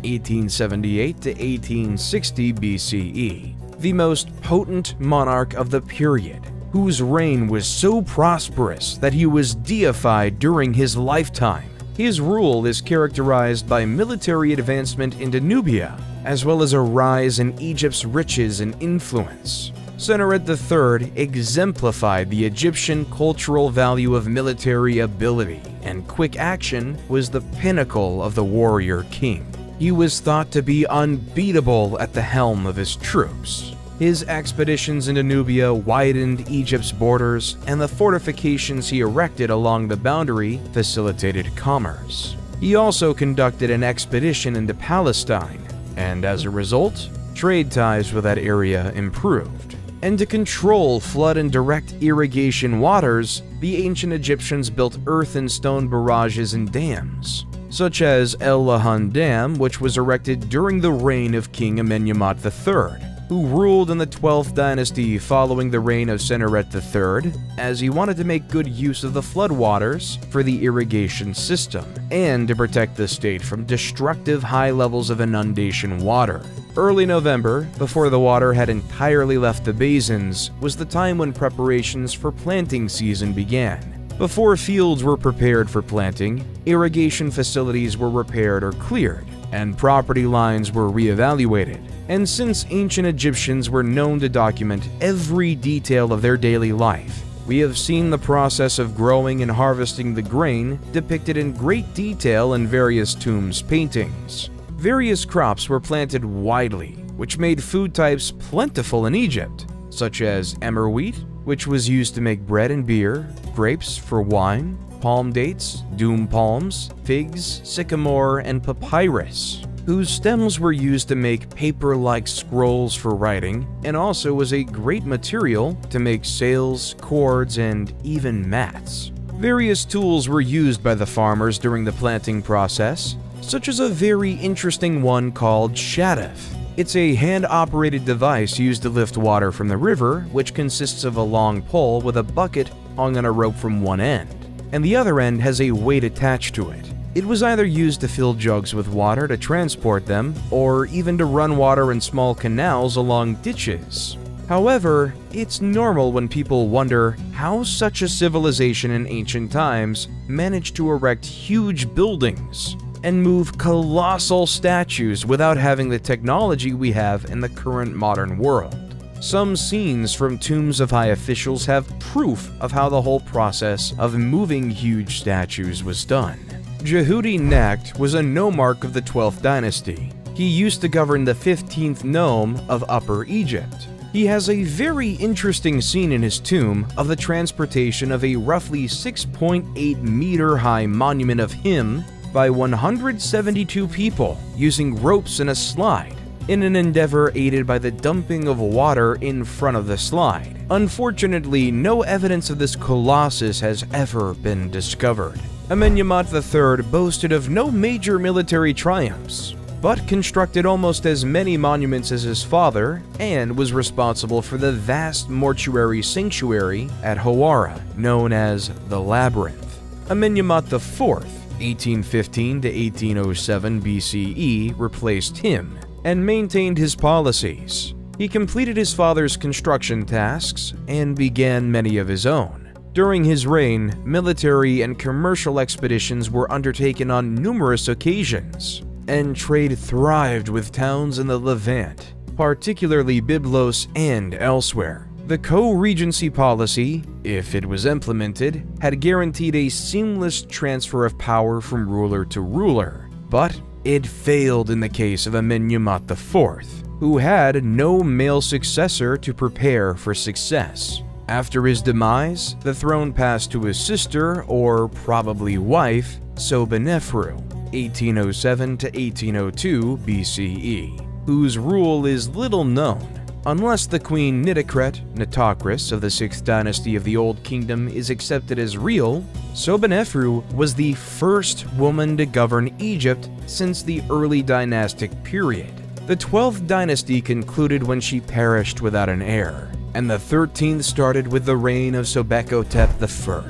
1878 to 1860 BCE, the most potent monarch of the period, whose reign was so prosperous that he was deified during his lifetime. His rule is characterized by military advancement into Nubia, as well as a rise in Egypt's riches and influence. Senusret III exemplified the Egyptian cultural value of military ability, and quick action was the pinnacle of the warrior king. He was thought to be unbeatable at the helm of his troops. His expeditions into Nubia widened Egypt's borders, and the fortifications he erected along the boundary facilitated commerce. He also conducted an expedition into Palestine, and as a result, trade ties with that area improved. And to control flood and direct irrigation waters, the ancient Egyptians built earth and stone barrages and dams, such as El Lahan Dam, which was erected during the reign of King Amenemhat III, who ruled in the 12th dynasty following the reign of Senusret III, as he wanted to make good use of the floodwaters for the irrigation system, and to protect the state from destructive high levels of inundation water. Early November, before the water had entirely left the basins, was the time when preparations for planting season began. Before fields were prepared for planting, irrigation facilities were repaired or cleared, and property lines were reevaluated. And since ancient Egyptians were known to document every detail of their daily life, we have seen the process of growing and harvesting the grain depicted in great detail in various tombs paintings. Various crops were planted widely, which made food types plentiful in Egypt, such as emmer wheat, which was used to make bread and beer, grapes for wine, palm dates, doom palms, figs, sycamore, and papyrus, whose stems were used to make paper-like scrolls for writing, and also was a great material to make sails, cords, and even mats. Various tools were used by the farmers during the planting process, such as a very interesting one called shadaf. It's a hand-operated device used to lift water from the river, which consists of a long pole with a bucket hung on a rope from one end, and the other end has a weight attached to it. It was either used to fill jugs with water to transport them, or even to run water in small canals along ditches. However, it's normal when people wonder how such a civilization in ancient times managed to erect huge buildings and move colossal statues without having the technology we have in the current modern world. Some scenes from tombs of high officials have proof of how the whole process of moving huge statues was done. Jehudi Necht was a nomarch of the 12th dynasty. He used to govern the 15th nome of Upper Egypt. He has a very interesting scene in his tomb of the transportation of a roughly 6.8 meter high monument of him by 172 people using ropes and a slide, in an endeavor aided by the dumping of water in front of the slide. Unfortunately, no evidence of this colossus has ever been discovered. Amenemhat III boasted of no major military triumphs, but constructed almost as many monuments as his father, and was responsible for the vast mortuary sanctuary at Hawara, known as the Labyrinth. Amenemhat IV, 1815 to 1807 BCE, replaced him and maintained his policies. He completed his father's construction tasks and began many of his own. During his reign, military and commercial expeditions were undertaken on numerous occasions, and trade thrived with towns in the Levant, particularly Byblos and elsewhere. The co-regency policy, if it was implemented, had guaranteed a seamless transfer of power from ruler to ruler, but it failed in the case of Amenemhat IV, who had no male successor to prepare for success. After his demise, the throne passed to his sister, or probably wife, Sobonefru, 1807 to 1802 BCE, whose rule is little known. Unless the Queen Nitocris of the 6th dynasty of the Old Kingdom is accepted as real, Sobonefru was the first woman to govern Egypt since the early dynastic period. The 12th dynasty concluded when she perished without an heir, and the 13th started with the reign of Sobekotep I,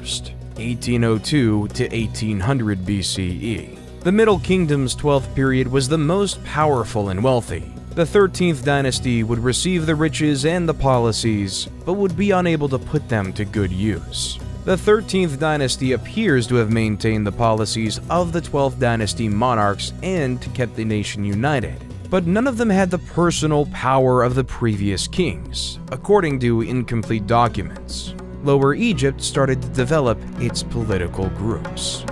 1802 to 1800 BCE. The Middle Kingdom's 12th period was the most powerful and wealthy. The 13th dynasty would receive the riches and the policies, but would be unable to put them to good use. The 13th dynasty appears to have maintained the policies of the 12th dynasty monarchs and kept the nation united, but none of them had the personal power of the previous kings, according to incomplete documents. Lower Egypt started to develop its political groups.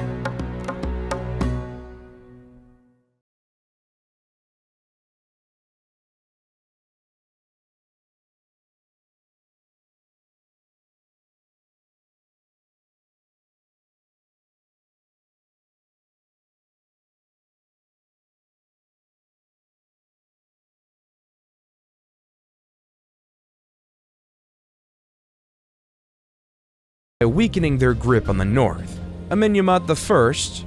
Weakening their grip on the north. Amenemhat I,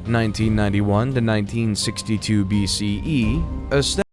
1991 to 1962 BCE, established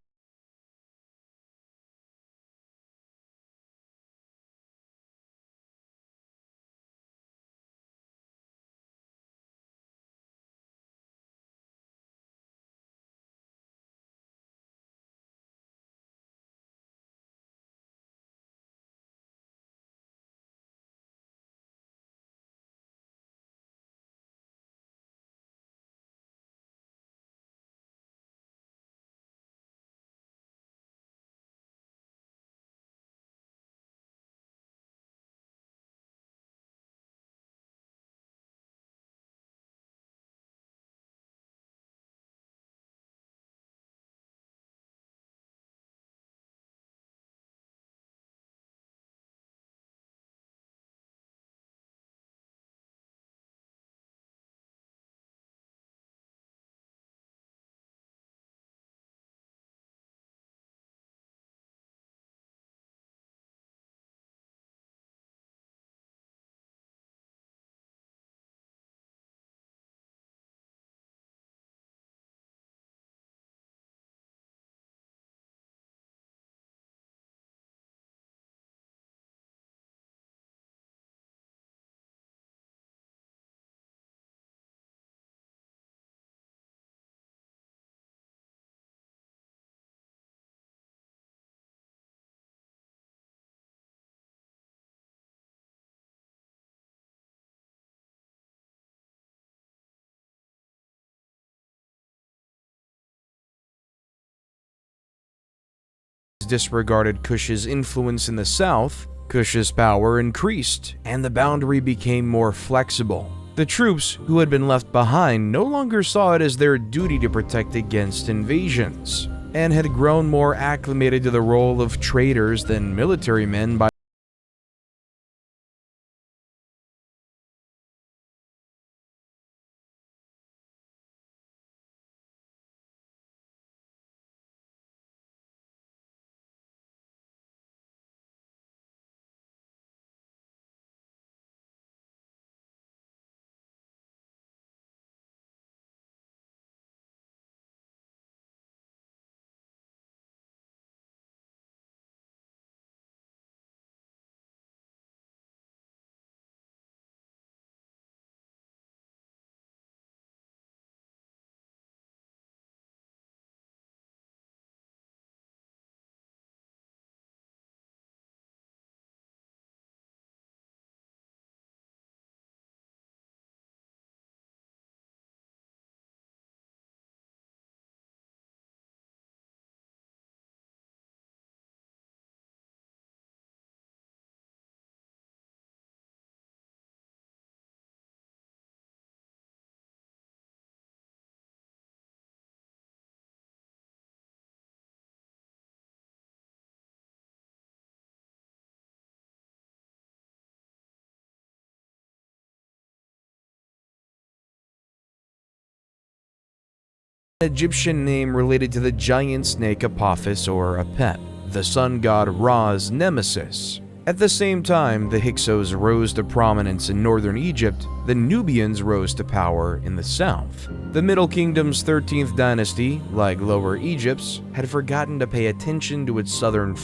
disregarded Kush's influence in the south. Kush's power increased, and the boundary became more flexible. The troops who had been left behind no longer saw it as their duty to protect against invasions, and had grown more acclimated to the role of traders than military men by an Egyptian name related to the giant snake Apophis or Apep, the sun god Ra's nemesis. At the same time the Hyksos rose to prominence in northern Egypt, the Nubians rose to power in the south. The Middle Kingdom's 13th dynasty, like Lower Egypt's, had forgotten to pay attention to its southern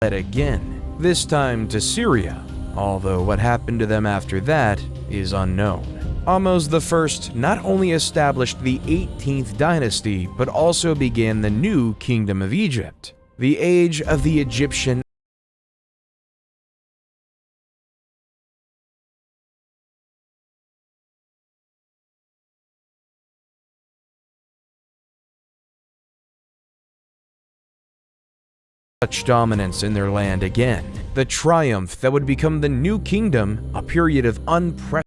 fled again, this time to Syria, although what happened to them after that is unknown. Ahmose I not only established the 18th dynasty, but also began the new Kingdom of Egypt, the age of the Egyptian. Such dominance in their land again, the triumph that would become the new kingdom, a period of unprecedented.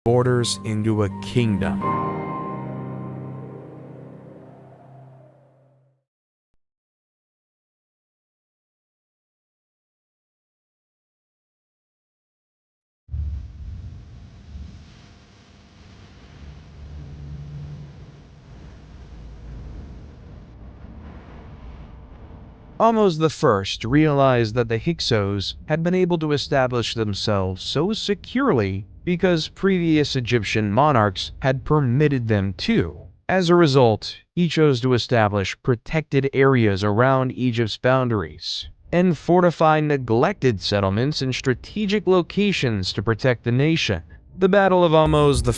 Borders into a kingdom. Ahmose I realized that the Hyksos had been able to establish themselves so securely because previous Egyptian monarchs had permitted them to. As a result, he chose to establish protected areas around Egypt's boundaries and fortify neglected settlements in strategic locations to protect the nation. The Battle of Ahmose I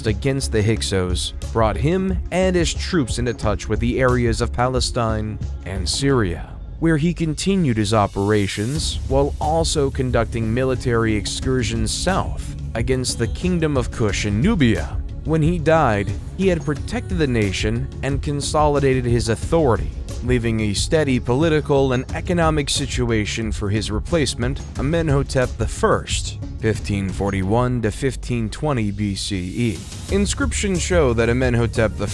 against the Hyksos brought him and his troops into touch with the areas of Palestine and Syria, where he continued his operations while also conducting military excursions south against the Kingdom of Kush and Nubia. When he died, he had protected the nation and consolidated his authority, leaving a steady political and economic situation for his replacement, Amenhotep I, 1541 to 1520 BCE. Inscriptions show that Amenhotep I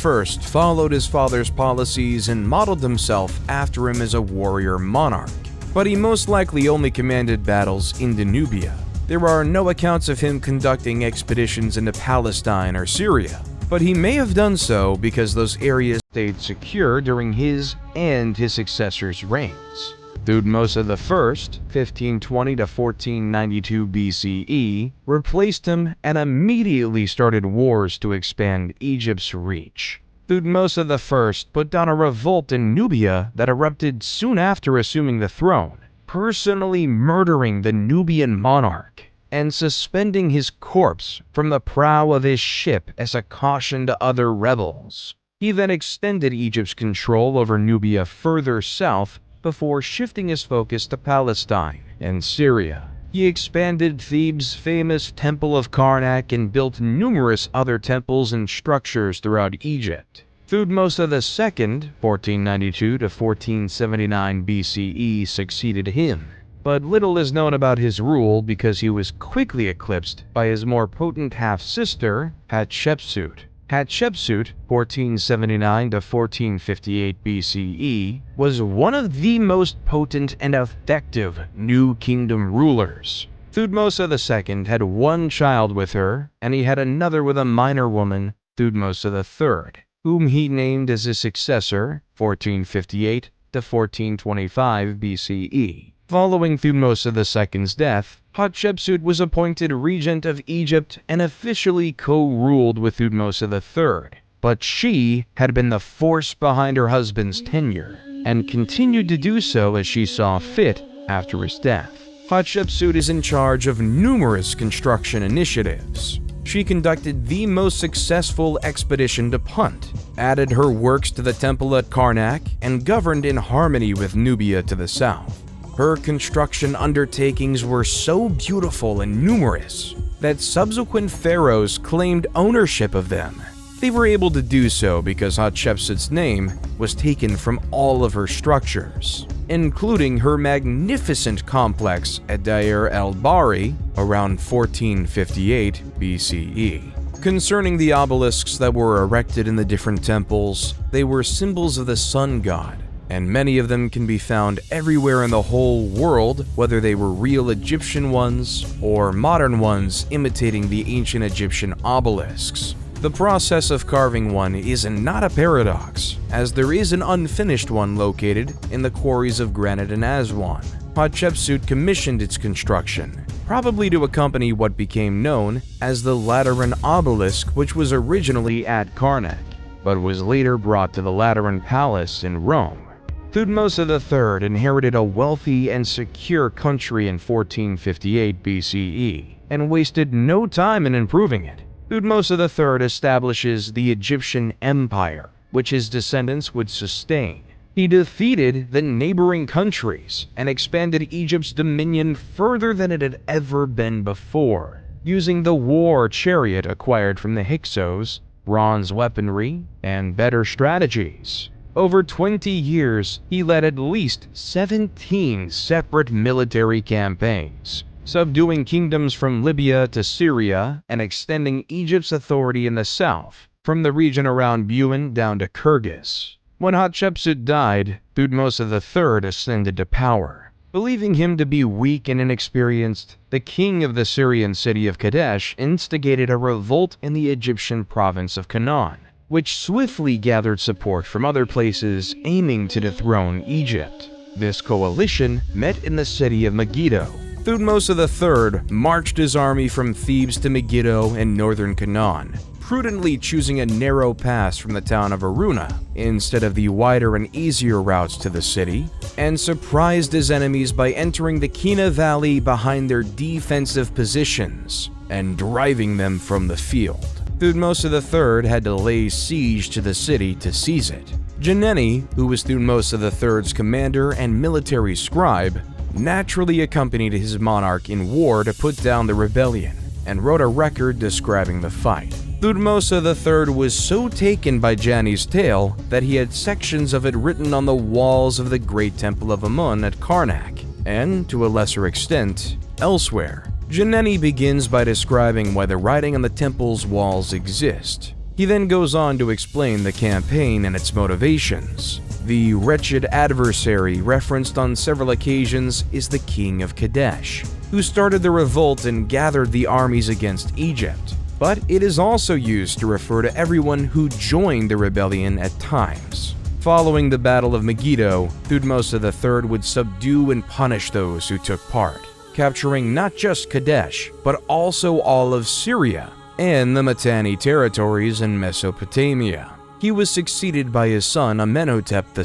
followed his father's policies and modeled himself after him as a warrior monarch, but he most likely only commanded battles into Nubia. There are no accounts of him conducting expeditions into Palestine or Syria, but he may have done so because those areas stayed secure during his and his successors' reigns. Thutmose I, 1520 to 1492 BCE, replaced him and immediately started wars to expand Egypt's reach. Thutmose I put down a revolt in Nubia that erupted soon after assuming the throne, personally murdering the Nubian monarch and suspending his corpse from the prow of his ship as a caution to other rebels. He then extended Egypt's control over Nubia further south before shifting his focus to Palestine and Syria. He expanded Thebes' famous Temple of Karnak and built numerous other temples and structures throughout Egypt. Thutmose II, 1492 to 1479 BCE, succeeded him, but little is known about his rule because he was quickly eclipsed by his more potent half-sister, Hatshepsut. Hatshepsut, 1479 to 1458 BCE, was one of the most potent and effective New Kingdom rulers. Thutmose II had one child with her, and he had another with a minor woman, Thutmose III, whom he named as his successor, 1458 to 1425 BCE. Following Thutmose II's death, Hatshepsut was appointed regent of Egypt and officially co-ruled with Thutmose III, but she had been the force behind her husband's tenure and continued to do so as she saw fit after his death. Hatshepsut is in charge of numerous construction initiatives. She conducted the most successful expedition to Punt, added her works to the temple at Karnak, and governed in harmony with Nubia to the south. Her construction undertakings were so beautiful and numerous that subsequent pharaohs claimed ownership of them. They were able to do so because Hatshepsut's name was taken from all of her structures, including her magnificent complex at Deir el-Bahri around 1458 BCE. Concerning the obelisks that were erected in the different temples, they were symbols of the sun god, and many of them can be found everywhere in the whole world, whether they were real Egyptian ones or modern ones imitating the ancient Egyptian obelisks. The process of carving one is not a paradox, as there is an unfinished one located in the quarries of granite in Aswan. Hatshepsut commissioned its construction, probably to accompany what became known as the Lateran obelisk, which was originally at Karnak, but was later brought to the Lateran Palace in Rome. Thutmose III inherited a wealthy and secure country in 1458 BCE, and wasted no time in improving it. Thutmose III establishes the Egyptian Empire, which his descendants would sustain. He defeated the neighboring countries and expanded Egypt's dominion further than it had ever been before, using the war chariot acquired from the Hyksos, bronze weaponry, and better strategies. Over 20 years, he led at least 17 separate military campaigns, subduing kingdoms from Libya to Syria and extending Egypt's authority in the south, from the region around Buin down to Kyrgyz. When Hatshepsut died, Thutmose III ascended to power. Believing him to be weak and inexperienced, the king of the Syrian city of Kadesh instigated a revolt in the Egyptian province of Canaan, which swiftly gathered support from other places aiming to dethrone Egypt. This coalition met in the city of Megiddo. Thutmose III marched his army from Thebes to Megiddo in northern Canaan, prudently choosing a narrow pass from the town of Aruna instead of the wider and easier routes to the city, and surprised his enemies by entering the Kina Valley behind their defensive positions and driving them from the field. Thutmose III had to lay siege to the city to seize it. Geneni, who was Thutmose III's commander and military scribe, naturally accompanied his monarch in war to put down the rebellion, and wrote a record describing the fight. Thutmose III was so taken by Jani's tale that he had sections of it written on the walls of the great temple of Amun at Karnak, and, to a lesser extent, elsewhere. Geneni begins by describing why the writing on the temple's walls exist. He then goes on to explain the campaign and its motivations. The wretched adversary referenced on several occasions is the king of Kadesh, who started the revolt and gathered the armies against Egypt. But it is also used to refer to everyone who joined the rebellion at times. Following the Battle of Megiddo, Thutmose III would subdue and punish those who took part, capturing not just Kadesh, but also all of Syria and the Mitanni territories in Mesopotamia. He was succeeded by his son Amenhotep II,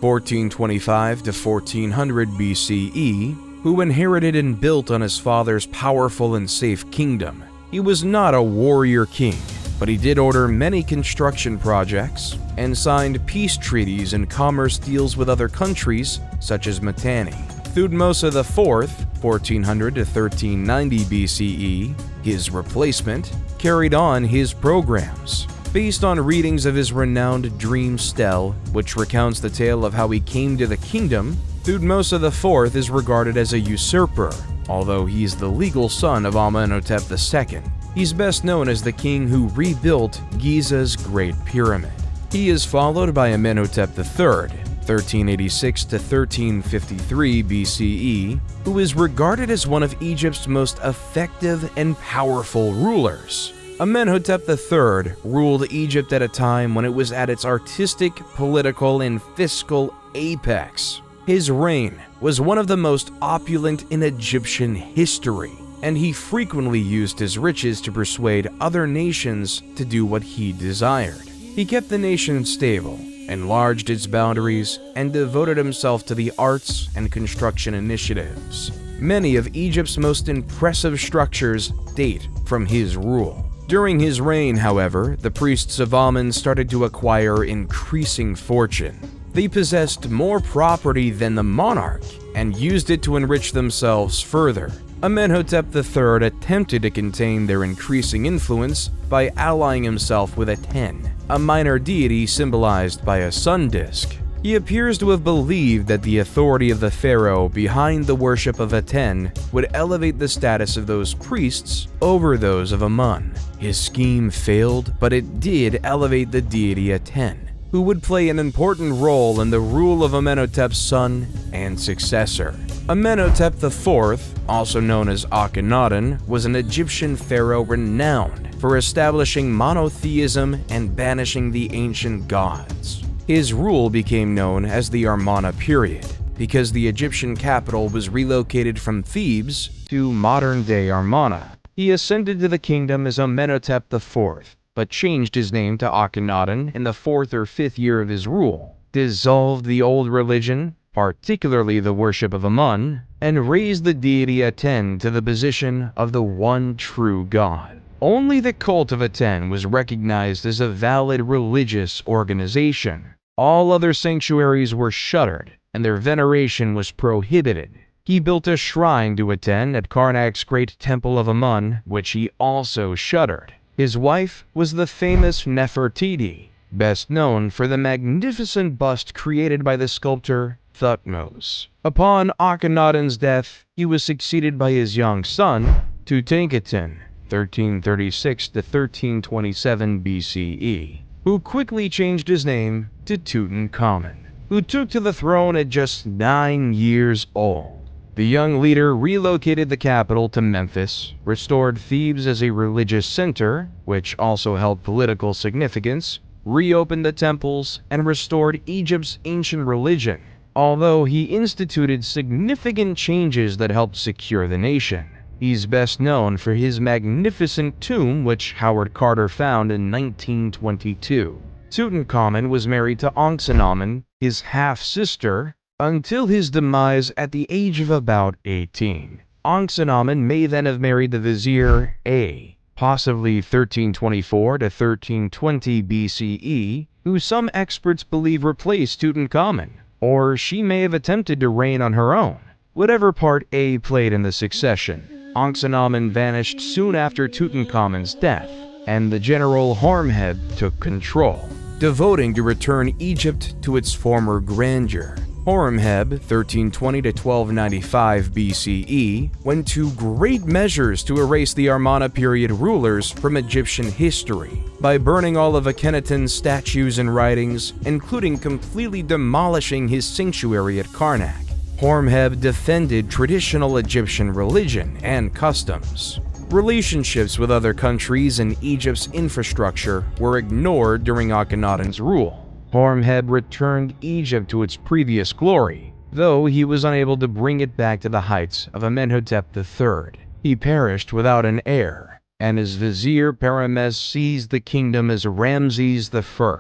1425 to 1400 BCE, who inherited and built on his father's powerful and safe kingdom. He was not a warrior king, but he did order many construction projects and signed peace treaties and commerce deals with other countries, such as Mitanni. Thutmose IV, 1400 to 1390 BCE, his replacement, carried on his programs. Based on readings of his renowned dream stele, which recounts the tale of how he came to the kingdom, Thutmose IV is regarded as a usurper, although he is the legal son of Amenhotep II. He's best known as the king who rebuilt Giza's Great Pyramid. He is followed by Amenhotep III, 1386 to 1353 BCE, who is regarded as one of Egypt's most effective and powerful rulers. Amenhotep III ruled Egypt at a time when it was at its artistic, political, and fiscal apex. His reign was one of the most opulent in Egyptian history, and he frequently used his riches to persuade other nations to do what he desired. He kept the nation stable, enlarged its boundaries, and devoted himself to the arts and construction initiatives. Many of Egypt's most impressive structures date from his rule. During his reign, however, the priests of Amun started to acquire increasing fortune. They possessed more property than the monarch and used it to enrich themselves further. Amenhotep III attempted to contain their increasing influence by allying himself with Aten, a minor deity symbolized by a sun disk. He appears to have believed that the authority of the pharaoh behind the worship of Aten would elevate the status of those priests over those of Amun. His scheme failed, but it did elevate the deity Aten, who would play an important role in the rule of Amenhotep's son and successor. Amenhotep IV, also known as Akhenaten, was an Egyptian pharaoh renowned for establishing monotheism and banishing the ancient gods. His rule became known as the Amarna period because the Egyptian capital was relocated from Thebes to modern-day Amarna. He ascended to the kingdom as Amenhotep IV, but changed his name to Akhenaten in the 4th or 5th year of his rule, dissolved the old religion, particularly the worship of Amun, and raised the deity Aten to the position of the one true god. Only the cult of Aten was recognized as a valid religious organization. All other sanctuaries were shuttered, and their veneration was prohibited. He built a shrine to Aten at Karnak's great temple of Amun, which he also shuttered. His wife was the famous Nefertiti, best known for the magnificent bust created by the sculptor Thutmose. Upon Akhenaten's death, he was succeeded by his young son, Tutankhaten, 1336 to 1327 BCE, who quickly changed his name to Tutankhamun, who took to the throne at just 9 years old. The young leader relocated the capital to Memphis, restored Thebes as a religious center, which also held political significance, reopened the temples, and restored Egypt's ancient religion, although he instituted significant changes that helped secure the nation. He's best known for his magnificent tomb, which Howard Carter found in 1922. Tutankhamun was married to Ankhsenamun, his half-sister, until his demise at the age of about 18. Ankhsenamun may then have married the vizier A, possibly 1324 to 1320 BCE, who some experts believe replaced Tutankhamun, or she may have attempted to reign on her own. Whatever part A played in the succession, Ankhsenamun vanished soon after Tutankhamun's death, and the general Horemheb took control, devoting to return Egypt to its former grandeur. Horemheb, 1320 to 1295 BCE, went to great measures to erase the Amarna period rulers from Egyptian history by burning all of Akhenaten's statues and writings, including completely demolishing his sanctuary at Karnak. Horemheb defended traditional Egyptian religion and customs. Relationships with other countries and Egypt's infrastructure were ignored during Akhenaten's rule. Horemheb returned Egypt to its previous glory, though he was unable to bring it back to the heights of Amenhotep III. He perished without an heir, and his vizier Paramez seized the kingdom as Ramses I,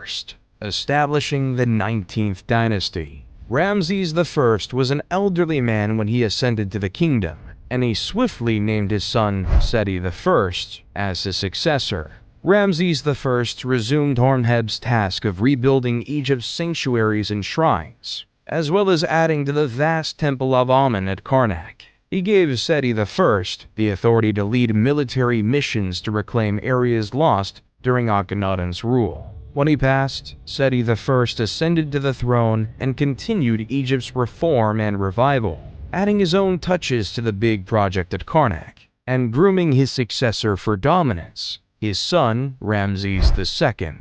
establishing the 19th dynasty. Ramses I was an elderly man when he ascended to the kingdom, and he swiftly named his son Seti I as his successor. Ramses I resumed Horemheb's task of rebuilding Egypt's sanctuaries and shrines, as well as adding to the vast temple of Amun at Karnak. He gave Seti I the authority to lead military missions to reclaim areas lost during Akhenaten's rule. When he passed, Seti I ascended to the throne and continued Egypt's reform and revival, adding his own touches to the big project at Karnak, and grooming his successor for dominance, his son Ramses II,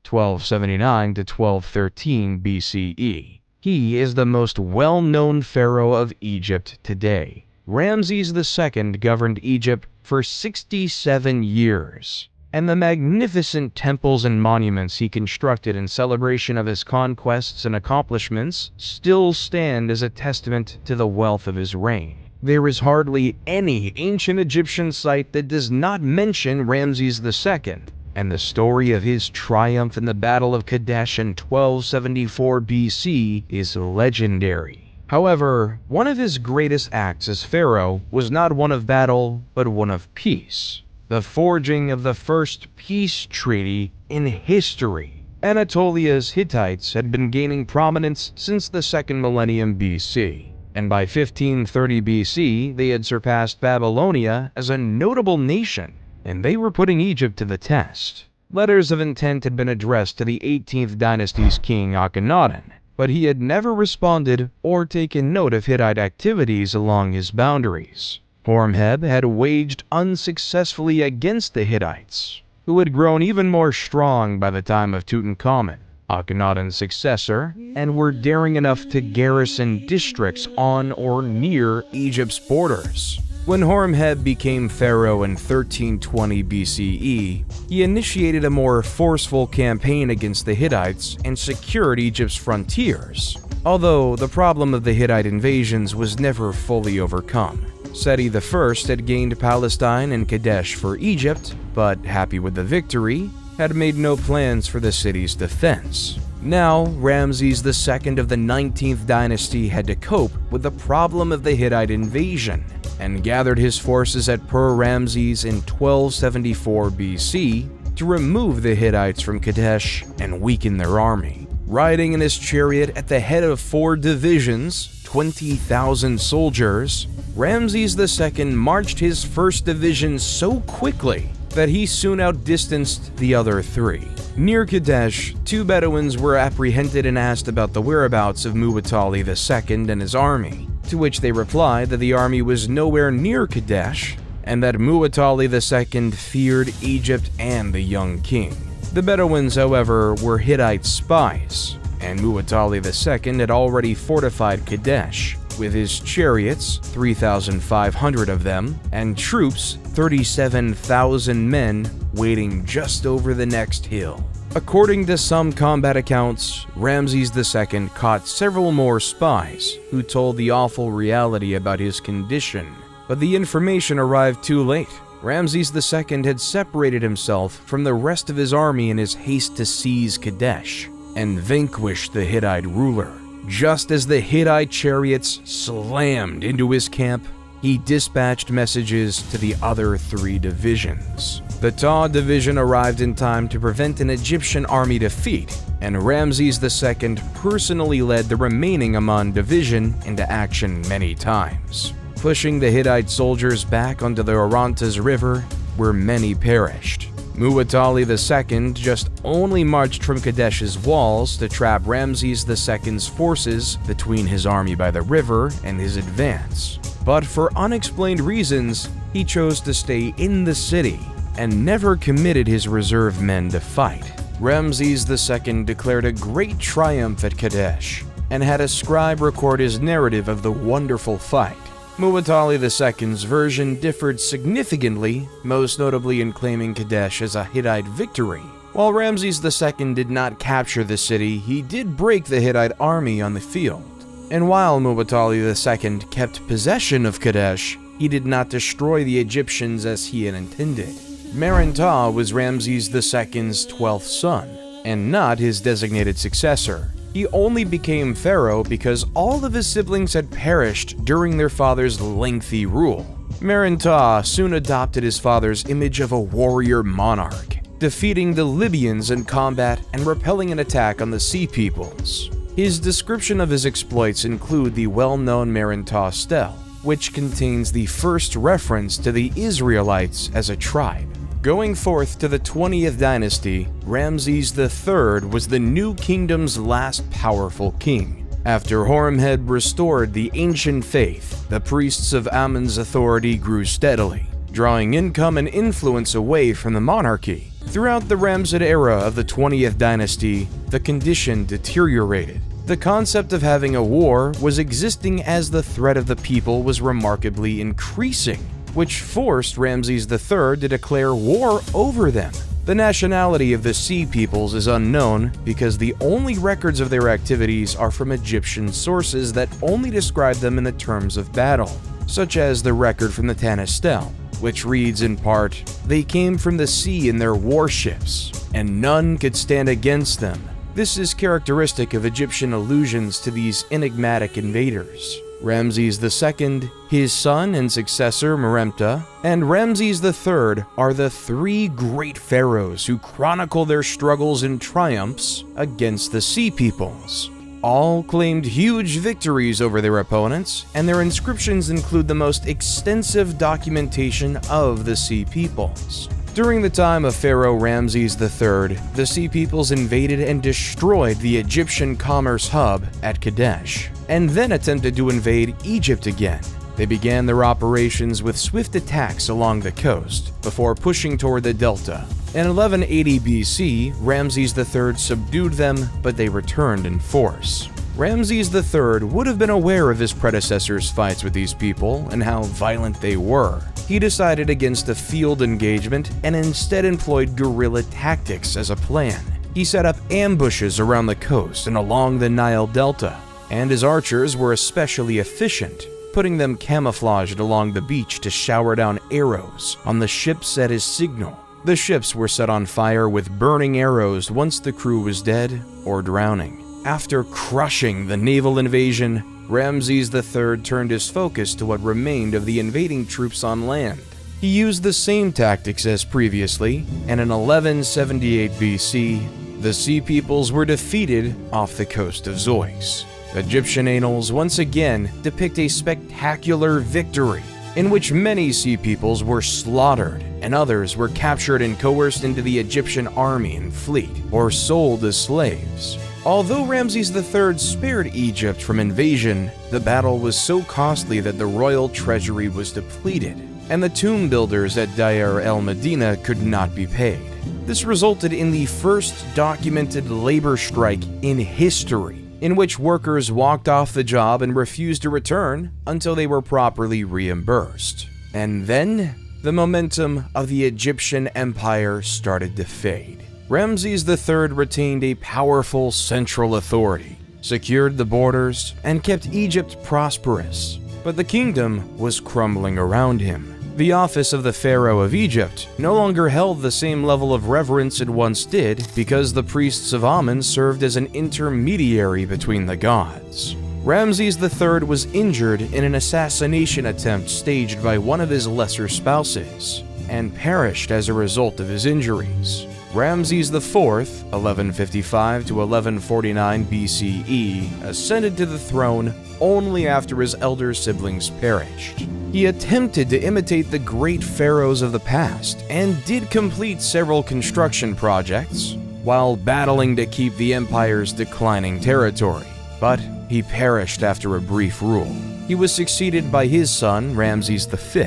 1279 to 1213 BCE. He is the most well-known pharaoh of Egypt today. Ramses II governed Egypt for 67 years, and the magnificent temples and monuments he constructed in celebration of his conquests and accomplishments still stand as a testament to the wealth of his reign. There is hardly any ancient Egyptian site that does not mention Ramses II, and the story of his triumph in the Battle of Kadesh in 1274 BC is legendary. However, one of his greatest acts as pharaoh was not one of battle, but one of peace. The forging of the first peace treaty in history. Anatolia's Hittites had been gaining prominence since the 2nd millennium BC, and by 1530 BC they had surpassed Babylonia as a notable nation, and they were putting Egypt to the test. Letters of intent had been addressed to the 18th dynasty's king Akhenaten, but he had never responded or taken note of Hittite activities along his boundaries. Horemheb had waged unsuccessfully against the Hittites, who had grown even more strong by the time of Tutankhamun. Akhenaten's successor, and were daring enough to garrison districts on or near Egypt's borders. When Horemheb became pharaoh in 1320 BCE, he initiated a more forceful campaign against the Hittites and secured Egypt's frontiers, although the problem of the Hittite invasions was never fully overcome. Seti I had gained Palestine and Kadesh for Egypt, but happy with the victory, had made no plans for the city's defense. Now, Ramses II of the 19th dynasty had to cope with the problem of the Hittite invasion, and gathered his forces at Ramses in 1274 BC to remove the Hittites from Kadesh and weaken their army. Riding in his chariot at the head of 4 divisions, 20,000 soldiers, Ramses II marched his first division so quickly that he soon outdistanced the other 3. Near Kadesh, 2 Bedouins were apprehended and asked about the whereabouts of Muwatalli II and his army, to which they replied that the army was nowhere near Kadesh and that Muwatalli II feared Egypt and the young king. The Bedouins, however, were Hittite spies, and Muwatalli II had already fortified Kadesh with his chariots, 3,500 of them, and troops, 37,000 men, waiting just over the next hill. According to some combat accounts, Ramses II caught several more spies who told the awful reality about his condition, but the information arrived too late. Ramses II had separated himself from the rest of his army in his haste to seize Kadesh and vanquish the Hittite ruler. Just as the Hittite chariots slammed into his camp, he dispatched messages to the other 3 divisions. The Ta division arrived in time to prevent an Egyptian army defeat, and Ramses II personally led the remaining Aman division into action many times, pushing the Hittite soldiers back onto the Orontes River, where many perished. Muwatalli II just only marched from Kadesh's walls to trap Ramses II's forces between his army by the river and his advance. But for unexplained reasons, he chose to stay in the city and never committed his reserve men to fight. Ramses II declared a great triumph at Kadesh and had a scribe record his narrative of the wonderful fight. Muwatalli II's version differed significantly, most notably in claiming Kadesh as a Hittite victory. While Ramses II did not capture the city, he did break the Hittite army on the field. And while Muwatalli II kept possession of Kadesh, he did not destroy the Egyptians as he had intended. Meren-Ta was Ramses II's 12th son, and not his designated successor. He only became pharaoh because all of his siblings had perished during their father's lengthy rule. Meren-Ta soon adopted his father's image of a warrior monarch, defeating the Libyans in combat and repelling an attack on the Sea Peoples. His description of his exploits include the well-known Meren-Ta stele, which contains the first reference to the Israelites as a tribe. Going forth to the 20th dynasty, Ramses III was the new kingdom's last powerful king. After Horemheb restored the ancient faith, the priests of Amun's authority grew steadily, drawing income and influence away from the monarchy. Throughout the Ramessid era of the 20th dynasty, the condition deteriorated. The concept of having a war was existing as the threat of the people was remarkably increasing, which forced Ramses III to declare war over them. The nationality of the Sea Peoples is unknown because the only records of their activities are from Egyptian sources that only describe them in the terms of battle, such as the record from the Tanis stele, which reads in part, "They came from the sea in their warships, and none could stand against them." This is characteristic of Egyptian allusions to these enigmatic invaders. Ramses II, his son and successor Meremta, and Ramses III are the 3 great pharaohs who chronicle their struggles and triumphs against the Sea Peoples. All claimed huge victories over their opponents, and their inscriptions include the most extensive documentation of the Sea Peoples. During the time of Pharaoh Ramses III, the Sea Peoples invaded and destroyed the Egyptian commerce hub at Kadesh, and then attempted to invade Egypt again. They began their operations with swift attacks along the coast before pushing toward the delta. In 1180 BC, Ramses III subdued them, but they returned in force. Ramses III would have been aware of his predecessors' fights with these people and how violent they were. He decided against a field engagement and instead employed guerrilla tactics as a plan. He set up ambushes around the coast and along the Nile Delta, and his archers were especially efficient, putting them camouflaged along the beach to shower down arrows on the ships at his signal. The ships were set on fire with burning arrows once the crew was dead or drowning. After crushing the naval invasion, Ramses III turned his focus to what remained of the invading troops on land. He used the same tactics as previously, and in 1178 BC, the Sea Peoples were defeated off the coast of Zeus. Egyptian annals once again depict a spectacular victory, in which many Sea Peoples were slaughtered and others were captured and coerced into the Egyptian army and fleet, or sold as slaves. Although Ramses III spared Egypt from invasion, the battle was so costly that the royal treasury was depleted, and the tomb builders at Deir el-Medina could not be paid. This resulted in the first documented labor strike in history, in which workers walked off the job and refused to return until they were properly reimbursed. And then, the momentum of the Egyptian empire started to fade. Ramses III retained a powerful central authority, secured the borders, and kept Egypt prosperous. But the kingdom was crumbling around him. The office of the Pharaoh of Egypt no longer held the same level of reverence it once did because the priests of Amun served as an intermediary between the gods. Ramses III was injured in an assassination attempt staged by one of his lesser spouses, and perished as a result of his injuries. Ramses IV, 1155 to 1149 BCE, ascended to the throne only after his elder siblings perished. He attempted to imitate the great pharaohs of the past and did complete several construction projects while battling to keep the empire's declining territory, but he perished after a brief rule. He was succeeded by his son, Ramses V,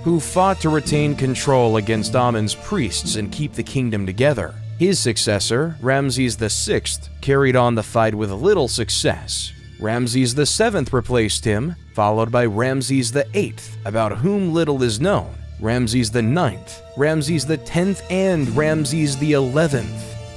who fought to retain control against Amun's priests and keep the kingdom together. His successor, Ramses VI, carried on the fight with little success. Ramses VII replaced him, followed by Ramses VIII, about whom little is known, Ramses IX, Ramses X, and Ramses XI.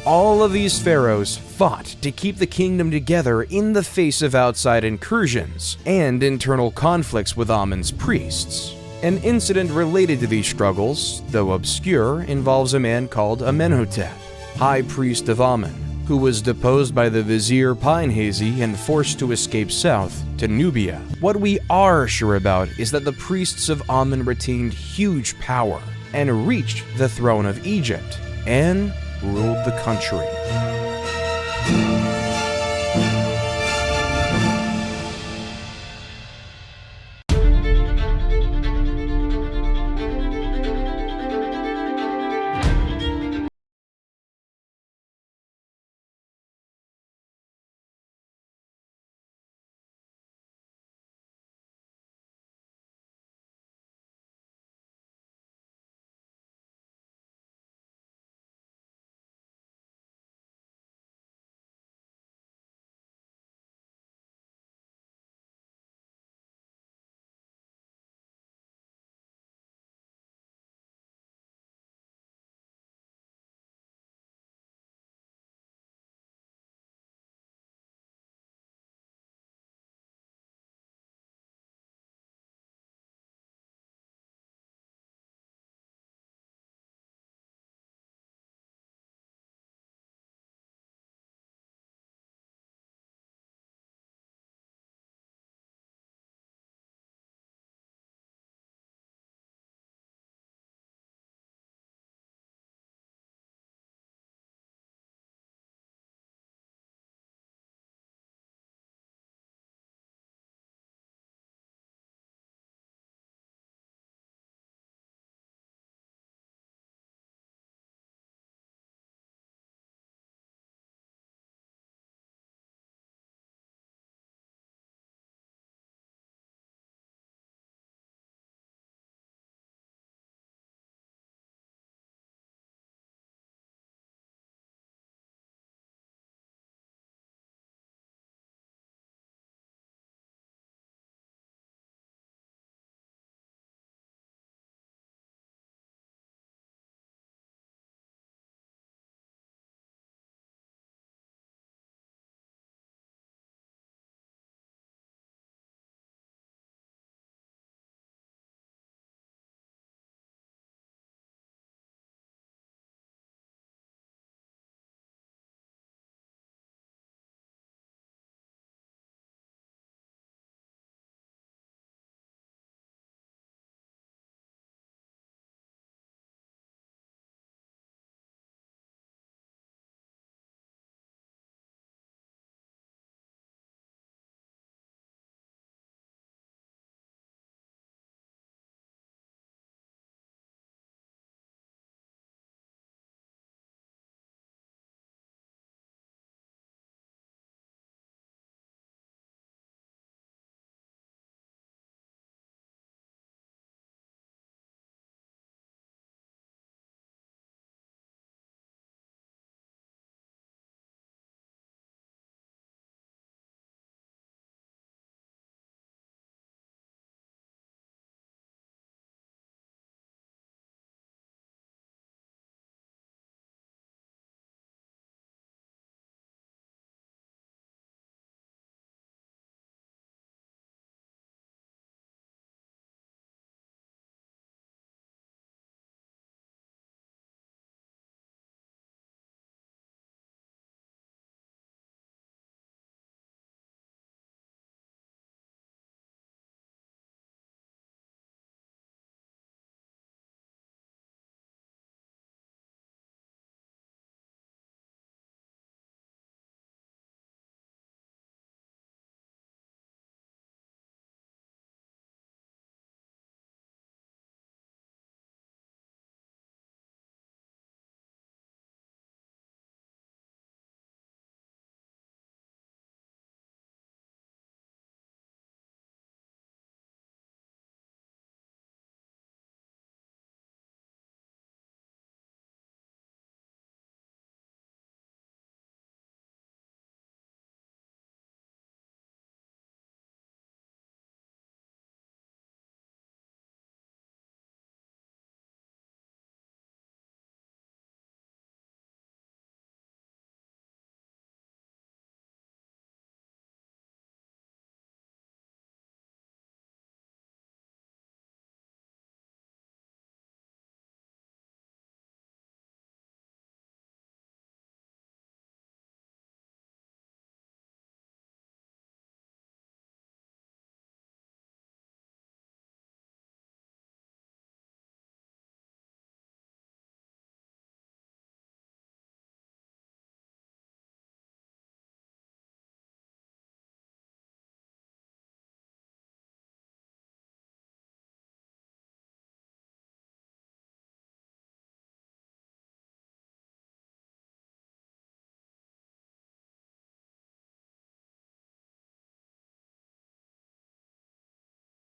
All of these pharaohs fought to keep the kingdom together in the face of outside incursions and internal conflicts with Amun's priests. An incident related to these struggles, though obscure, involves a man called Amenhotep, high priest of Amun, who was deposed by the vizier Pinehazy and forced to escape south to Nubia. What we are sure about is that the priests of Amun retained huge power and reached the throne of Egypt and ruled the country.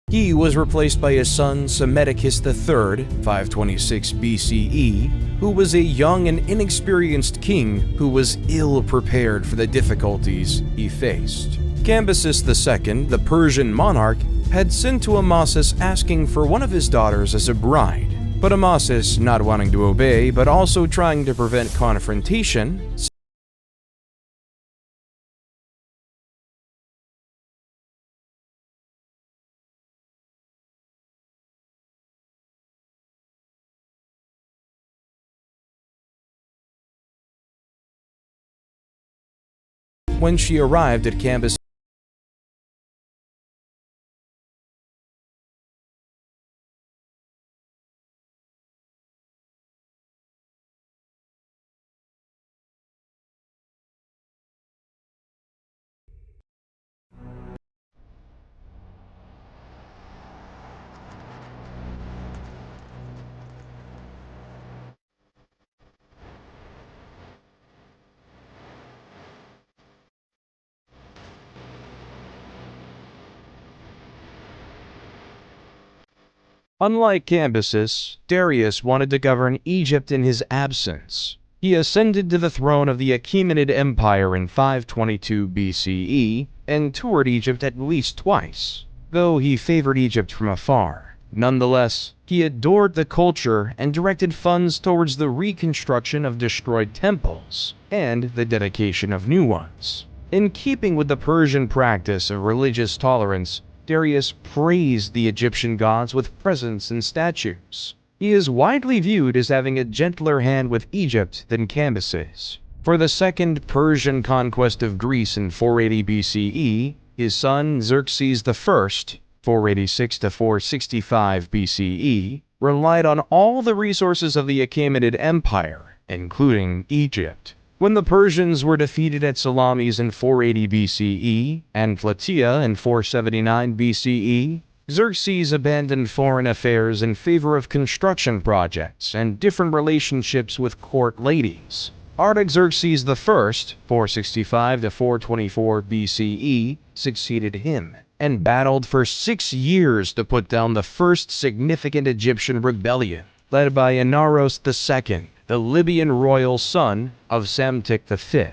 He was replaced by his son Psammetichus III, 526 BCE, who was a young and inexperienced king who was ill-prepared for the difficulties he faced. Cambyses II, the Persian monarch, had sent to Amasis asking for one of his daughters as a bride, but Amasis, not wanting to obey but also trying to prevent confrontation, when she arrived at Cambyses. Unlike Cambyses, Darius wanted to govern Egypt in his absence. He ascended to the throne of the Achaemenid Empire in 522 BCE and toured Egypt at least twice, though he favored Egypt from afar. Nonetheless, he adored the culture and directed funds towards the reconstruction of destroyed temples and the dedication of new ones. In keeping with the Persian practice of religious tolerance, Darius praised the Egyptian gods with presents and statues. He is widely viewed as having a gentler hand with Egypt than Cambyses. For the second Persian conquest of Greece in 480 BCE, his son Xerxes I, 486 to 465 BCE, relied on all the resources of the Achaemenid Empire, including Egypt. When the Persians were defeated at Salamis in 480 BCE and Plataea in 479 BCE, Xerxes abandoned foreign affairs in favor of construction projects and different relationships with court ladies. Artaxerxes I, 465 to 424 BCE, succeeded him and battled for 6 years to put down the first significant Egyptian rebellion, led by Inaros II, the Libyan royal son of Psamtik V,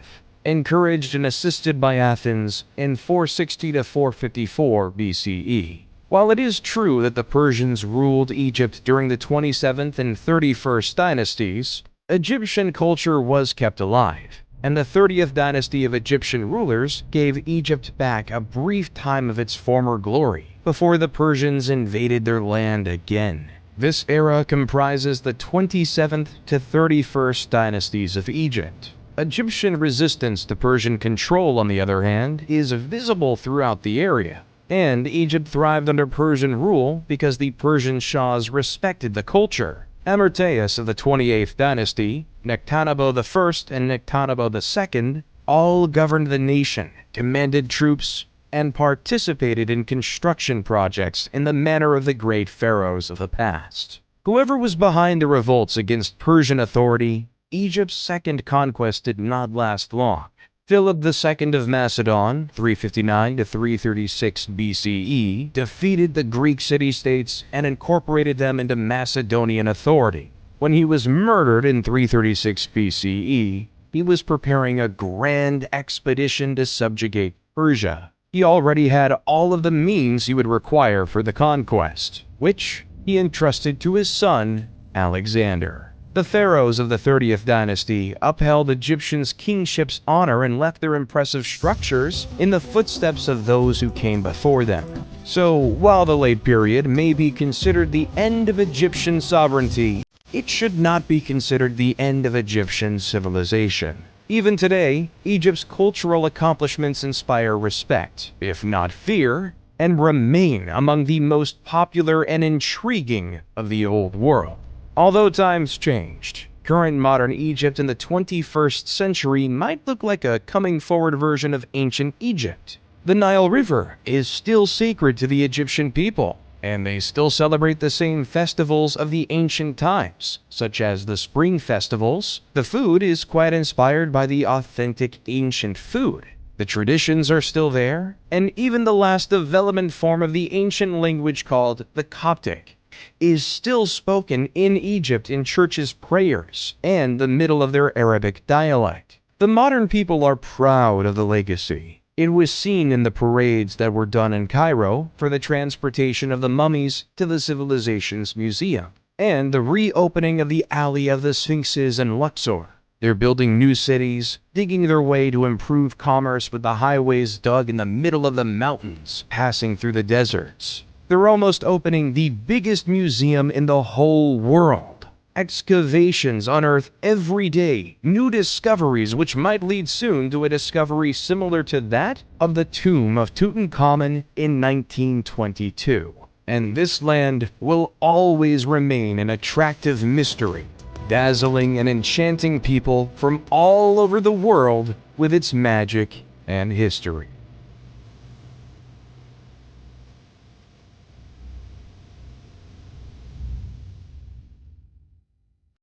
encouraged and assisted by Athens in 460 to 454 BCE. While it is true that the Persians ruled Egypt during the 27th and 31st dynasties, Egyptian culture was kept alive, and the 30th dynasty of Egyptian rulers gave Egypt back a brief time of its former glory before the Persians invaded their land again. This era comprises the 27th to 31st dynasties of Egypt. Egyptian resistance to Persian control, on the other hand, is visible throughout the area, and Egypt thrived under Persian rule because the Persian Shahs respected the culture. Amarteus of the 28th dynasty, Nectanebo I and Nectanebo II all governed the nation, commanded troops, and participated in construction projects in the manner of the great pharaohs of the past. Whoever was behind the revolts against Persian authority, Egypt's second conquest did not last long. Philip II of Macedon, 359 to 336 BCE, defeated the Greek city-states and incorporated them into Macedonian authority. When he was murdered in 336 BCE, he was preparing a grand expedition to subjugate Persia. He already had all of the means he would require for the conquest, which he entrusted to his son, Alexander. The pharaohs of the 30th dynasty upheld Egyptians' kingship's honor and left their impressive structures in the footsteps of those who came before them. So, while the late period may be considered the end of Egyptian sovereignty, it should not be considered the end of Egyptian civilization. Even today, Egypt's cultural accomplishments inspire respect, if not fear, and remain among the most popular and intriguing of the old world. Although times changed, current modern Egypt in the 21st century might look like a coming-forward version of ancient Egypt. The Nile River is still sacred to the Egyptian people, and they still celebrate the same festivals of the ancient times, such as the spring festivals. The food is quite inspired by the authentic ancient food, The traditions are still there, and even the last development form of the ancient language called the Coptic is still spoken in Egypt in churches' prayers and the middle of their Arabic dialect. The modern people are proud of the legacy. It was seen in the parades that were done in Cairo for the transportation of the mummies to the civilization's museum, and the reopening of the Alley of the Sphinxes in Luxor. They're building new cities, digging their way to improve commerce with the highways dug in the middle of the mountains, passing through the deserts. They're almost opening the biggest museum in the whole world. Excavations unearth every day new discoveries which might lead soon to a discovery similar to that of the tomb of Tutankhamun in 1922. And this land will always remain an attractive mystery, dazzling and enchanting people from all over the world with its magic and history.